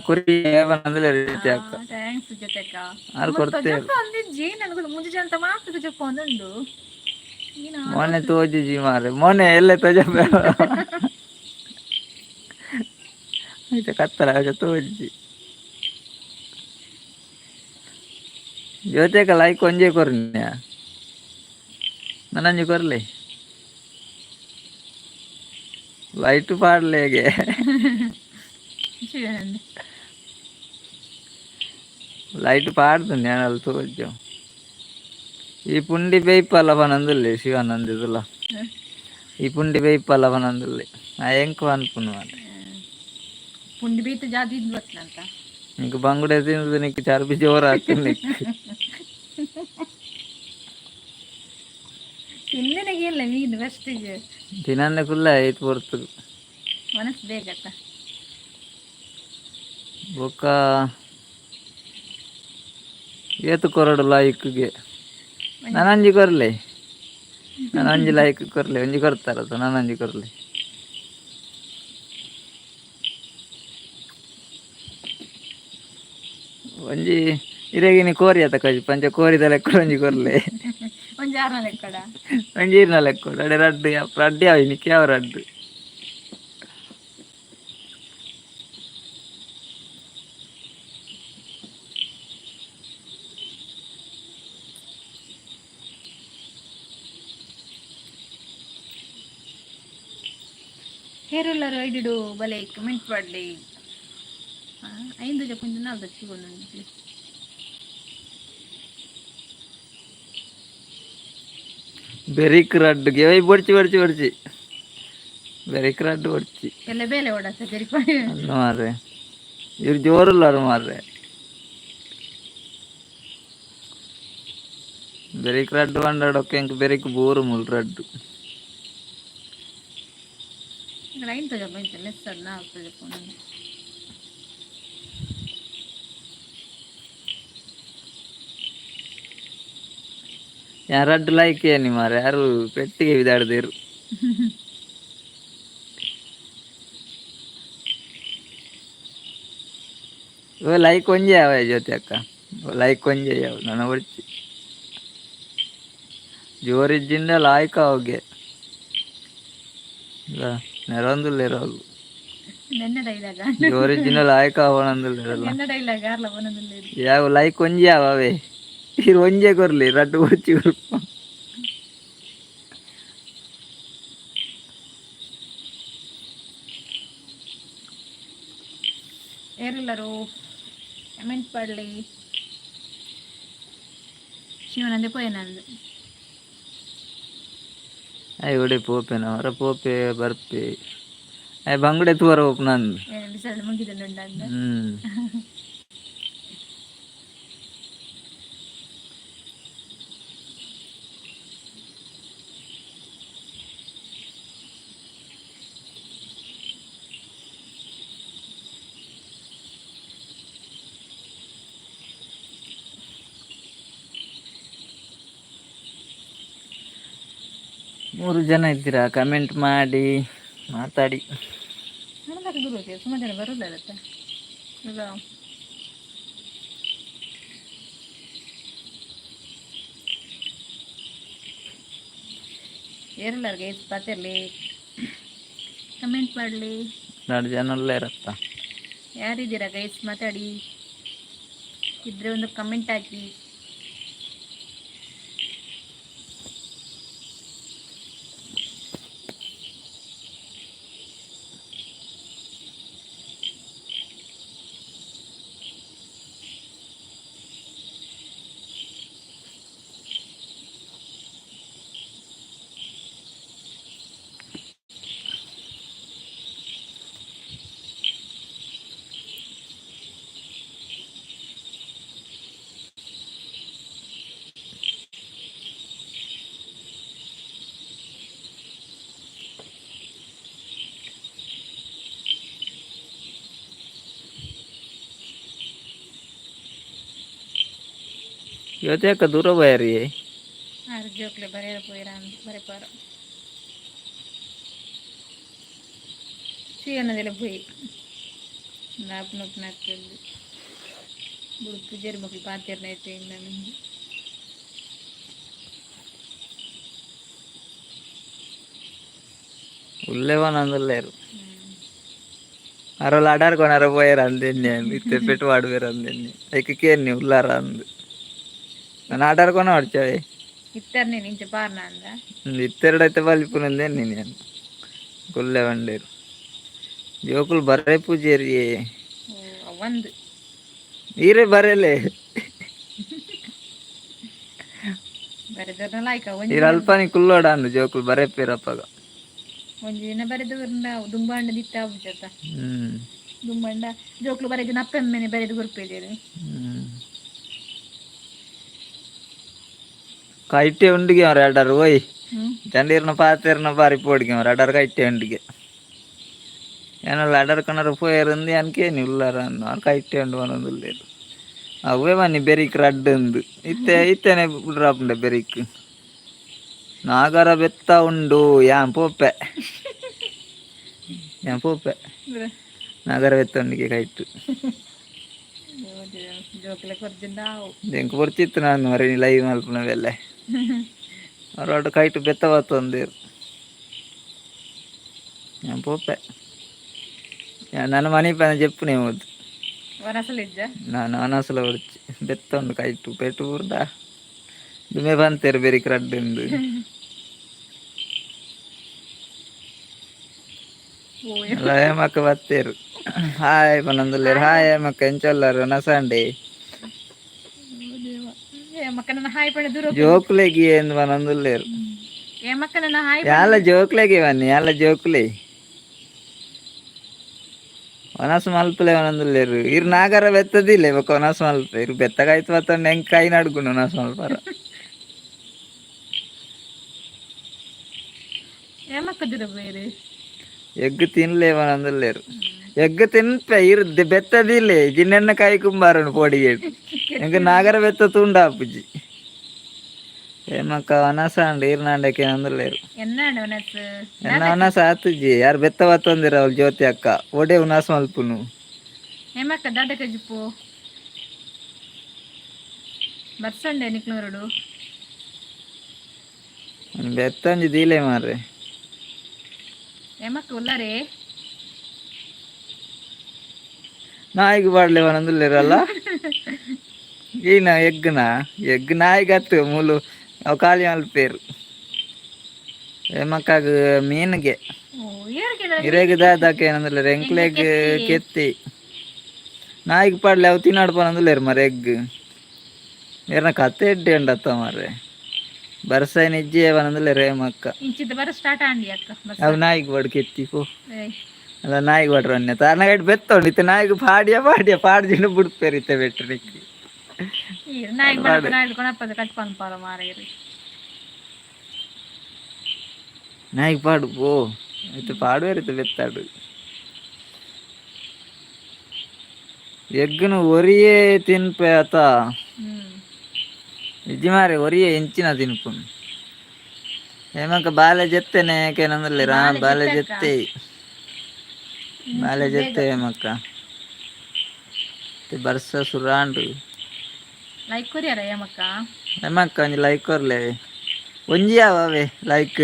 [SPEAKER 2] ಕುರಿ ಬಂದಲೇ ಜ್ಯೋತಿ ಅಕ್ಕ
[SPEAKER 1] ಥ್ಯಾಂಕ್ಸ್ ಜೊತೆ ಅಕ್ಕ
[SPEAKER 2] ಯಾರು ಕೊಡ್ತೇವೆ
[SPEAKER 1] ಜಪ ಒಂದಿಜ್ಜಿ ನನಗೆ ಮುಂಜಿ ಅಂತ ಮಾತು ಜಪ ಒಂದುಂಡು
[SPEAKER 2] ಮೊನ್ನೆ ತೋಜುಜಿ ಮಾರ್ರೆ ಮೊನ್ನೆ ಎಲ್ಲ ತೋಜ ಕತ್ತಲ ತೋಜಿ ಜ್ಯೋತಿಕ ಲೈಕ್ ಒಂಜೇ ಕೊರ್ನ್ಯಾ ನನಂಜಿ ಕೊರ್ಲಿ ಲೈಟ್ ಪಾಡ್ಲೇಗೆ ಲೈಟ್ ಪಾಡ್ದು ನ್ಯಾನಲ್ ತೋಜು ಈ ಪುಂಡಿ ಬೇಯ್ಪಲ್ಲ ಬನಂದುಲ್ಲೆ ಶಿವಾನಂದಿದಲ್ಲ ಈ ಪುಂಡಿ ಬೇಯ್ಪಲ್ಲ ಬನಂದುಲ್ಲೆ ಆ ಎಂಕು ಅನ್ಪುನು ಮಾಡ
[SPEAKER 1] ಪುಂಡಿ ಬೇಯ್ತು ಜಾತಿ ಅಂತ
[SPEAKER 2] నీకు బంగుడే తింది నీకు చర్బి జోరు ಆಗ್ತದೆ నీకు
[SPEAKER 1] ತಿನ್ನನಗಿಲ್ಲ ಮೀನು ಫಸ್ಟಿಗೆ
[SPEAKER 2] ದಿನನ್ನೇ ಫುಲ್ ಐದು ಬರ್ತದೆ
[SPEAKER 1] ಮನಸ್ಸು ಬೇಗತ್ತ
[SPEAKER 2] ಬೊಕ್ಕ ಏತು ಕೊರಡು ಲೈಕ್ಗೆ ನಾನಂಜಿ ಕೊರ್ಲೆ ನಾನು ಒಂಜಿ ಲೈಕ್ ಕೊರ್ಲೆ ಒಂಜಿ ಕೊಡ್ತಾರದು ನಾನಂಜಿ ಕೊರ್ಲೆ ಒಂಜಿ ಇರೇಗಿನಿ ಕೋರಿ ಆತ ಕಜಿ ಪಂಚ ಕೋರಿದ ಲೆಕ್ಕ ಒಂಜಿ ಕೊರ್ಲೆ
[SPEAKER 1] ಒಂಜಿ ಆರ್ನ ಲೆಕ್ಕಡ
[SPEAKER 2] ಒಂಜಿ ಈರ್ನ ಲೆಕ್ಕ ಅಡೆ ರಡ್ಡು ರಡ್ಡು ಯಾವ ನಿಕ್ಕೆ ಯಾವ ರಡ್ಡು
[SPEAKER 1] ಹೇರುಲ್ಲರು ಐಡಿಡು ಬಲೆ ಕಮೆಂಟ್ ಮಾಡಲಿ ಐದು ಜಪ್ಪು ನಾಲ್ಕು ಹಚ್ಚಿಕೊಂಡು
[SPEAKER 2] ಬೆರಿಕ್ ರಡ್ಡುಗೆ ಬಡ್ಚಿ ಬಡ್ಚಿ ಬಡ್ಚಿ ಬೆರಿಕ್ ರಡ್ಡು ಬಡ್ಚಿ
[SPEAKER 1] ಎಲ್ಲ ಬೇಲೆ ಓಡಾಡ್ತಾ ತೆರಿಕೊಂಡು
[SPEAKER 2] ಅಲ್ಲ ಮಾರ್ರೆ ಇವ್ರು ಜೋರುಲ್ಲಾರು ಮಾರ್ರೆ ಬೆರಿಕ್ ರಡ್ಡು ಬಂಡಾಡೋಕೆ ಇಂಕ ಬೆರಿಕ್ ಬೋರು ಮುಲ್ ರಡ್ಡು
[SPEAKER 1] ಐದು ಜಪ್ಪು ಇಂತ ಲೆಸ್ ಅಲ್ಲ ನಾಲ್ಕು ಜಪ್ಪು
[SPEAKER 2] ಯಾರಡ್ಡು ಲೈಕ್ ಏನಿ ಮಾರ್ರೆ ಯಾರು ಪೆಟ್ಟಿಗೆ ವಿದಾಡ್ದೇರು ಲೈಕ್ ಒಂಜೆ ಯಾವ ಜೊತೆ ಅಕ್ಕ ಲೈಕ್ ಒಂಜೆ ಯಾವ ನನ್ನ ಹೊಡ್ಚಿ ಜೋರಿಜ್ಜಿಂದ ಲಾಯ್ಕ ಅವಗೆ ನೆರೊಂದುಲ್ಲ ಇರೋದು
[SPEAKER 1] ನನ್ನ ಡೈಲಾಗ
[SPEAKER 2] ಜೋರಿಜ್ಜಿನ ಲಾಯ್ಕ ಅವನಂದಿಲ್ಲ
[SPEAKER 1] ನನ್ನ ಡೈಲಾಗ ಯಾರಲ್ಲ ಬಂದಿಲ್ಲ
[SPEAKER 2] ಯಾವ ಲೈಕ್ ಒಂಜೆ ಅವೇ ಇರು ಒಂಜೆ ಕೊರ್ಲಿ ರಡ್ಡು ಹೊಡ್ಚಿ
[SPEAKER 1] ಯಾರೆಲ್ಲರೂ ಕಮೆಂಟ್ ಮಾಡಲಿ ಶಿವನಂದೆ ಪೋಯನಂದು
[SPEAKER 2] ഇവിടെ പോപ്പേന അവരെ പോപ്പേ ಬರ್ಪೆ ಬಂಗಡೆ ತೂರ ಹೋಪ್ ನಂದು
[SPEAKER 1] ಡಿಸೈಡ್ ಮುಗಿದಲ್ಲುಂಡ
[SPEAKER 2] ಮೂರು ಜನ ಇದ್ದೀರಾ ಕಮೆಂಟ್ ಮಾಡಿ ಮಾತಾಡಿ
[SPEAKER 1] ಸುಮಾರು ಜನ ಬರೋಲ್ಲ ಈಗ ಏರಲ್ಲರಿಗೆ ಪಾತಿರಲಿ ಕಮೆಂಟ್ ಮಾಡಲಿ
[SPEAKER 2] 2 ಜನ ಎಲ್ಲ ಇರತ್ತ
[SPEAKER 1] ಯಾರಿದ್ದೀರಾ ಗೈಸ್ ಮಾತಾಡಿ ಇದ್ರೆ ಒಂದು ಕಮೆಂಟ್ ಹಾಕಿ
[SPEAKER 2] ಇವತ್ತು ಯಾಕೆ ದೂರ ಬಯರಿ
[SPEAKER 1] ಜೋಕ್ಲೆ ಬರೆಯ ಬರೆಪಾರ ಸೀವನದೆಲ್ಲ போய் ನಾಲ್ಕು ಬುಡುಕು ಜರಿ ಮಕ್ಕಳು ಪಾತಿರ್ನೈತೆ ನನಗೆ
[SPEAKER 2] ഉള്ളവനൊന്നുമില്ലായിരുന്നു അറോൾ അടാർക്കൊണ അറ പോയറാൻ തന്നെയാണ് ഇത്തെപ്പെട്ട് പാടുവരാൻ തന്നെ അതിക്ക് കേറി ഉള്ളാറാന്ന് ನಾನು ಆಟಾಡ್ಕೊಂಡು ಆಡ್ತೇವೆ
[SPEAKER 1] ಇತ್ತರ್ನೆ ನಿಂಚೆ ಪಾರ್ನ ಅಂದ
[SPEAKER 2] ಇತ್ತೆರಡೈತೆ ಬಲಿಪುನಂದೆ ನೀನು ಕೊಲ್ಲೆ ಬಂಡೇರು ಜೋಕುಲು ಬರೇ ಪೂಜೇರಿ
[SPEAKER 1] ಒಂದು
[SPEAKER 2] ನೀರೇ ಬರಲೇ
[SPEAKER 1] ಬರೆದವ್ರನ್ನ ಲಾಯ್ಕ
[SPEAKER 2] ನೀರು ಅಲ್ಪನಿ ಕುಲ್ಲೋಡ ಅಂದು ಜೋಕುಲು ಬರೇ ಪೇರಪ್ಪಗ
[SPEAKER 1] ಒಂದು ದಿನ ಬರೆದವ್ರನ್ನ ದುಂಬಾಂಡ ದಿತ್ತ ಆಗ್ಬಿಟ್ಟತ್ತ ದುಂಬಾಂಡ ಜೋಕ್ಲು ಬರೆದು ನಪ್ಪೆಮ್ಮೆನೆ ಬರೆದು ಗುರುಪೇದೇರು
[SPEAKER 2] ಕೈಟೆ ಉಂಡಿಗೆ ಅವ್ರ ಎರಡರು ಹೋಯ್ ಚಂಡೀರ್ನ ಪಾತಿರ್ನ ಪಾರಿ ಪೋಡಿಗೆ ಅವ್ರ ಎರಡರು ಕೈಟೆ ಉಂಡಿಗೆ ಏನಲ್ಲ ಎರಡರು ಕಣ್ಣರು ಪೋಯರಂದು ಅನ್ಕೇನಿ ಉಳ್ಳಾರ ಅವ್ರು ಕೈಟೆ ಉಂಡು ಅನ್ನೋದಿಲ್ಲೇರು ಅವೇ ಮನಿ ಬೆರಿಕ್ ರಡ್ಡು ಇತ್ತೇನೆ ಬಿಡ್ರಾಪುಂಡೆ ಬೆರಿಕ್ ನಾಗರ ಬೆತ್ತ ಉಂಡು ಯಾನ್ ಪೋಪೆ ನಾಗರ ಬೆತ್ತ ಉಂಡಿಗೆ ಕೈಟು ಎಂಕ್ ಬರ್ತಿತ್ತು ನಾನು ಮರಿ ಲೈವ್ ಮಲ್ಪನವೆಲ್ಲ ಅವ್ರೊಟ್ಟು ಕೈಟು ಬೆತ್ತ ಬತ್ತೊಂದೇರು ಯಾನ್ ಪೋಪೆ ನನ್ನ ಮನೆ ಪನ చెప్పునే పోద్దు ನಾನು ಅನಸಲ ಹೊಡ್ಚಿ ಬೆತ್ತ ಉಂಡು ಕೈಟು ಪೆಟ್ಟು ಬುರ್ದ ದುಮೆ ಬಂತೇರು ಬೆರಿಕ್ ರಡ್ಡು ಮಕ್ಕ ಬತ್ತೇರು హాయ్ పనందులేరు హాయ్ మక్క ఎంచోళ్ళారు నసండి
[SPEAKER 1] ఏమక్క నన్ను హాయ్ పండు దూరం
[SPEAKER 2] జోకులేకి ఏంది పనందులేరు
[SPEAKER 1] ఏమక్క నన్ను హాయ్
[SPEAKER 2] యాళ్ళ
[SPEAKER 1] పండు
[SPEAKER 2] జోకులేకి ఇవన్నీ యాళ్ళ జోకులే ಒನಸ್ ಮಲ್ಪಲೆ ಒಂದೊಂದು ಲೇರು ಇರ್ ನಾಗರ ಬೆತ್ತದಿಲ್ಲ ಇವಾಗ ಒನಸ್ ಮಲ್ಪ ಇರ್ ಬೆತ್ತಗಾಯ್ತು ಮತ್ತ ಹೆಂಗ್ ಕೈ ನಡ್ಕೊಂಡು ಒನಸ್ ಮಲ್ಪಾರ
[SPEAKER 1] ఏమక్క దూరం పోయేది
[SPEAKER 2] ಎಗ್ ತಿನ್ಲೇ ಒಂದೊಂದು ಲೇರು ಎಗ್ ತಿನ್ಪೆ ಇರ್ ಬೆತ್ತದಿಲ್ಲ ಜಿನ್ನೆನ್ನ ಕೈ ಕುಂಬಾರನು ಪೋಡಿಗೆ ಹೆಂಗ ನಾಗರ ಬೆತ್ತ ತುಂಡ ಅಪ್ಪುಜಿ ఏమక్క వనస అండి ఈర్నాండకి అందలేరు
[SPEAKER 1] ఎన్నాడు వనస్
[SPEAKER 2] ఎన్న వనస ఆతుజి యారు బెత్త వత్తందిరా ಅವ್ಳು ಜ್ಯೋತಿ ಅಕ್ಕ ಒಡೆ ಉನಾಸ ಮಲ್ಪುನು
[SPEAKER 1] ఏమక్క దాదక జిప్పు ಬರ್ಸಂಡೆ ನಿಕ್ನೂರುಡು
[SPEAKER 2] ಬೆತ್ತಂಜಿ ದೀಲೆ ಮಾರ್ರೆ
[SPEAKER 1] ఏమక్క ఉల్లారే
[SPEAKER 2] ನಾಯಿಗೆ ಬಾಡ್ಲೆ ಒಂದೊಂದುಲ್ಲೇರಲ್ಲ ಈನ ಎಗ್ ನಾಯಿಗೆ ಹತ್ತು ಮೂಲು ಅವು ಖಾಲಿ ಮಲ್ಪೇರು ಏಮಕ್ಕಾಗ ಮೀನಿಗೆ ಇರೇಗ ದಾದಾಕ ಏನಂದ್ರೆ ಎಂಕ್ಲೆಗ್ ಕೆತ್ತಿ ನಾಯಿಗೆ ಪಾಡ್ಲೆ ಅವು ತಿನ್ನಾಡ್ಪನಂದುಲ್ಲೇರು ಮರ ಎಗ್ ಏನ ಕತೆ ಎಡ್ಡೆ ಉಂಡತ್ತ ಮಾರ್ರೆ ಬರ್ಸಾಯ ನಿಜ್ಜೆ ಅವನಂದುಲ್ಲೇರು ಏಮಕ್ಕ
[SPEAKER 1] ಇಂಚಿದ ಬರ ಸ್ಟಾರ್ಟ್ ಆಂಡಿ ಅಕ್ಕ
[SPEAKER 2] ಅವು ನಾಯಿಗೆ ಬಾಡ್ ಕೆತ್ತಿ ಪೋ ಅಲ್ಲ ನಾಯಿಗೆ ಬಾಡ್ರು ಅನ್ನೆ ತಾನಾಗಟ್ಟು ಬೆತ್ತೊಂಡಿತ್ತು ನಾಯಿಗೆ ಪಾಡ್ಯ ಪಾಡ್ಜಿಂಡು ಬಿಡ್ಪೇರಿತ್ತೆ ಬೆಟ್ರಿಕ್ಕೆ
[SPEAKER 1] ನಾಯಿ ನಾಯಿ ಕೊಣಪ್ಪದ ಕಟ್ಕೊಂಡು ಪಾರ ಮಾರೇರಿ
[SPEAKER 2] ನಾಯಿಗೆ ಪಾಡು ಪೋ ಆಯ್ತು ಪಾಡುವೇರಿತ್ತು ಬೆತ್ತಾಡು ಎಗ್ಗನು ಒರಿಯೇ ತಿನ್ಪೆ ಆತ ಇಜ್ಜಿ ಮಾರೆ ಒರಿಯೇ ಎಂಚಿನ ತಿನ್ಪು ಏಮಕ್ಕ ಬಾಲೆ ಜೆತ್ತೆನೆ ಕೇನಂದಲ್ಲಿ ಬಾಲೆ ಜೆತ್ತೆ ಬಾಲೆ ಜೆತ್ತೆ ಏಮಕ್ಕ ಬರ್ಸ ಸುರಾಂಡು
[SPEAKER 1] ಲೈಕ್ ಕೊರಿಯಾರ ಏಮಕ್ಕ
[SPEAKER 2] ಏಮಕ್ಕ ಒಂಜಿ ಲೈಕ್ ಕೊರ್ಲೆ ಒಂಜಿ ಅವೇ ಲೈಕ್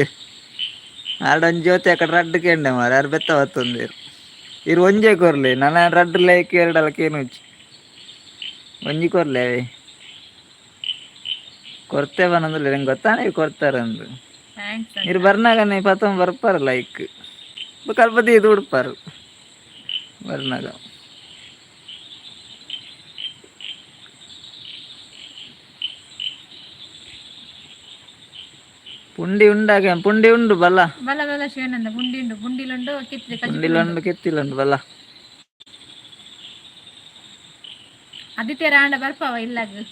[SPEAKER 2] ಆಡೊಂಜಿ ಜ್ಯೋತಿ ಅಕಡೆ ರಡ್ಡು ಕೇಂಡೆ ಮಾರ ಯಾರು ಬೆತ್ತ ಹೊತ್ತೊಂದಿರು ಇರು ಒಂಜೇ ಕೊರ್ಲೆ ನನ್ನ ರಡ್ಡು ಲೈಕ್ ಎರಡಲ್ಲ ಕೇನುಚ್ಚಿ ಒಂಜಿ ಕೊರ್ಲೆ ಅವೇ ಕೊರ್ತೇವ ನಂದಿಲ್ಲ ನಂಗೆ ಗೊತ್ತಾನೆ ಕೊಡ್ತಾರಂದು ಇರು ಬರ್ನಾಗ ಪತ್ತೊಂದು ಬರ್ಪಾರ ಲೈಕ್ ಕಲ್ಪತಿ ಇದು ಉಡ್ಪಾರು ಬರ್ನಾಗ ಪುಂಡಿ ಉಂಡಾಗ ಪುಂಡಿ ಉಂಡು ಬಲ್ಲ
[SPEAKER 1] ಬಲ ಬಲ ಶಿವನಂದ ಪುಂಡಿ ಉಂಡು ಪುಂಡಿಲುಂಡು
[SPEAKER 2] ಪುಂಡಿಲುಂಡು ಕೆತ್ತಿಲುಂಡು ಬಲ್ಲ
[SPEAKER 1] ಆದಿತ್ಯ ಆಂಡ ಬರ್ಪವ ಇಲ್ಲಾಗ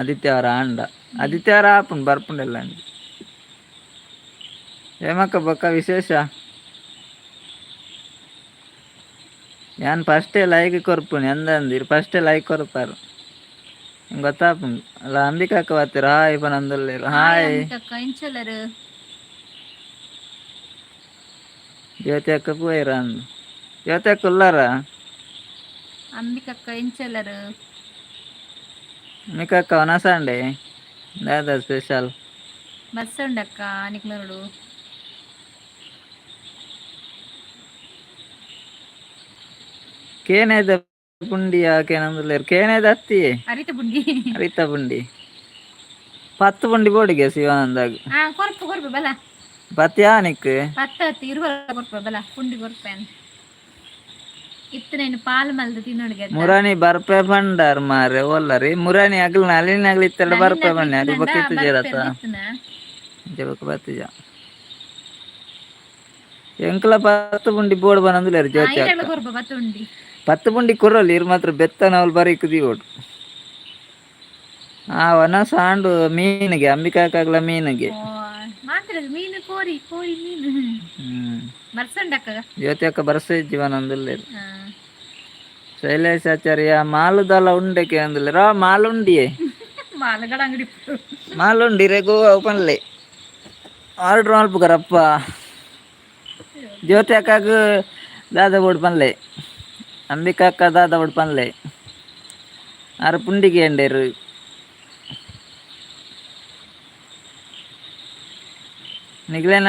[SPEAKER 2] ಆದಿತ್ಯವಾರ ಆಂಡ ಆದಿತ್ಯವಾರ ಆಪುಂಡು ಬರ್ಪುಂಡೆಲ್ಲ ಏಮಕ್ಕ ಬೊಕ್ಕ ವಿಶೇಷ ಯಾನ್ ಫಸ್ಟೇ ಲೈಕ್ ಕೊರ್ಪುನಿ ಅಂದಂದಿರು ಫಸ್ಟೇ ಲೈಕ್ ಕೊರ್ಪಾರು ಗೊತ್ತಾಪುಂಡು ಅಲ್ಲ ಅಂಬಿಕಾಕ ಬರ್ತೀರ ಹಾಯ್ ಪನಂದುಲ್ಲೇರು ಹಾಯ್
[SPEAKER 1] ಇಂಚಲರು
[SPEAKER 2] ಜ್ಯೋತಿ ಅಕ್ಕ ಪೋಯಿರ ಅಂದು ಜ್ಯೋತಿ ಅಕ್ಕ ಉಲ್ಲಾರ
[SPEAKER 1] ಅಂಬಿಕಕ್ಕ ಇಂಚಲರು
[SPEAKER 2] ಅಂಬಿಕಾಕ ವನಸಂಡೆ ದಾದ ಸ್ಪೆಷಲ್
[SPEAKER 1] ಬಸ್ ಉಂಡಕ್ಕ ನಿಕ್ನೂರುಡು
[SPEAKER 2] ಕೇನೇದ ಪುಂಡಿ ಯಾಕೇನಂದುಲ್ಲೇರು ಕೇನೇದ ಹತ್ತಿ ಅರಿತ ಪುಂಡಿ 10 ಪುಂಡಿ ಬೋಡಿಗೆ ಶಿವಾನಂದಾಗ
[SPEAKER 1] ಕೊರ್ಪು ಕೊರ್ಪು ಬಲ
[SPEAKER 2] ಪತ್ಯಾ ನಿಕ್
[SPEAKER 1] 10 ಇರುವ ಕೊರ್ಪು ಬಲ ಪುಂಡಿ ಕೊರ್ಪೇನ್ ಇತ್ತು నేను ಪಾಲು ಮಲ್ದ ತಿನ್ನೋಡಿಗೆ
[SPEAKER 2] ಮುರಾನಿ ಬರ್ಪೆ ಬಂಡಾರ್ ಮಾರೆ ಒಲ್ಲರಿ ಮುರಾನಿ ಅಗಲ್ ನಲಿನ ಅಗಲ್ ಇತ್ತಲ್ಲ ಬರ್ಪೆ ಬನ್ನಿ ಅದು ಬಕ್ಕಿತ್ತು ಜೇರತ ಜಬಕ ಬತ್ತಿಜ ಎಂಕಲ 10 ಪುಂಡಿ ಬೋಡ್ ಬನಂದುಲೇರು ಜ್ಯೋತಿ ಅಕ್ಕ
[SPEAKER 1] ಕೊರ್ಪು 10 ಪುಂಡಿ
[SPEAKER 2] 10 ಪುಂಡಿ ಕೊರಲಿ ಇರ್ ಮಾತ್ರ ಬೆತ್ತನವಲ್ ಬರೀ ಕುದಿ ಓಡು ವನ ಸಾಂಡು ಮೀನಿಗೆ ಅಂಬಿಕಾಕಾಗ್ಲ ಮೀನಿಗೆ
[SPEAKER 1] ಮೀನು ಕೋರಿ ಕೋರಿ ಮೀನು ಬರ್ಸಂಡಕ್ಕ
[SPEAKER 2] ಜ್ಯೋತಿ ಅಕ್ಕ ಬರ್ಸ ಜೀವನಂದುಲ್ಲೇರು ಶೈಲೇಶಾಚಾರ್ಯ ಮಾಲುದಲ್ಲ ಉಂಡೆಕೆ ಅಂದುಲ್ಲೇರು ಮಾಲುಂಡಿಯೇ
[SPEAKER 1] ಮಾಲುಗಳ ಅಂಗಡಿ
[SPEAKER 2] ಮಾಲುಂಡಿ ರೇಗೋ ಪನ್ಲೆ ಆರ್ಡ್ರ್ ಮಲ್ಪುಗರಪ್ಪ ಜ್ಯೋತಿ ಅಕ್ಕಾಗ ದಾದ ಬೋಡ್ ಪನ್ಲೆ ಅಂಬಿಕಾ ಅಕ್ಕ ದಾದ ಬೋಡ್ ಪನ್ಲೆ ಆರು ಪುಂಡಿಗೆ ಎಂಡೇರು ನಿಗ್ಲೇನ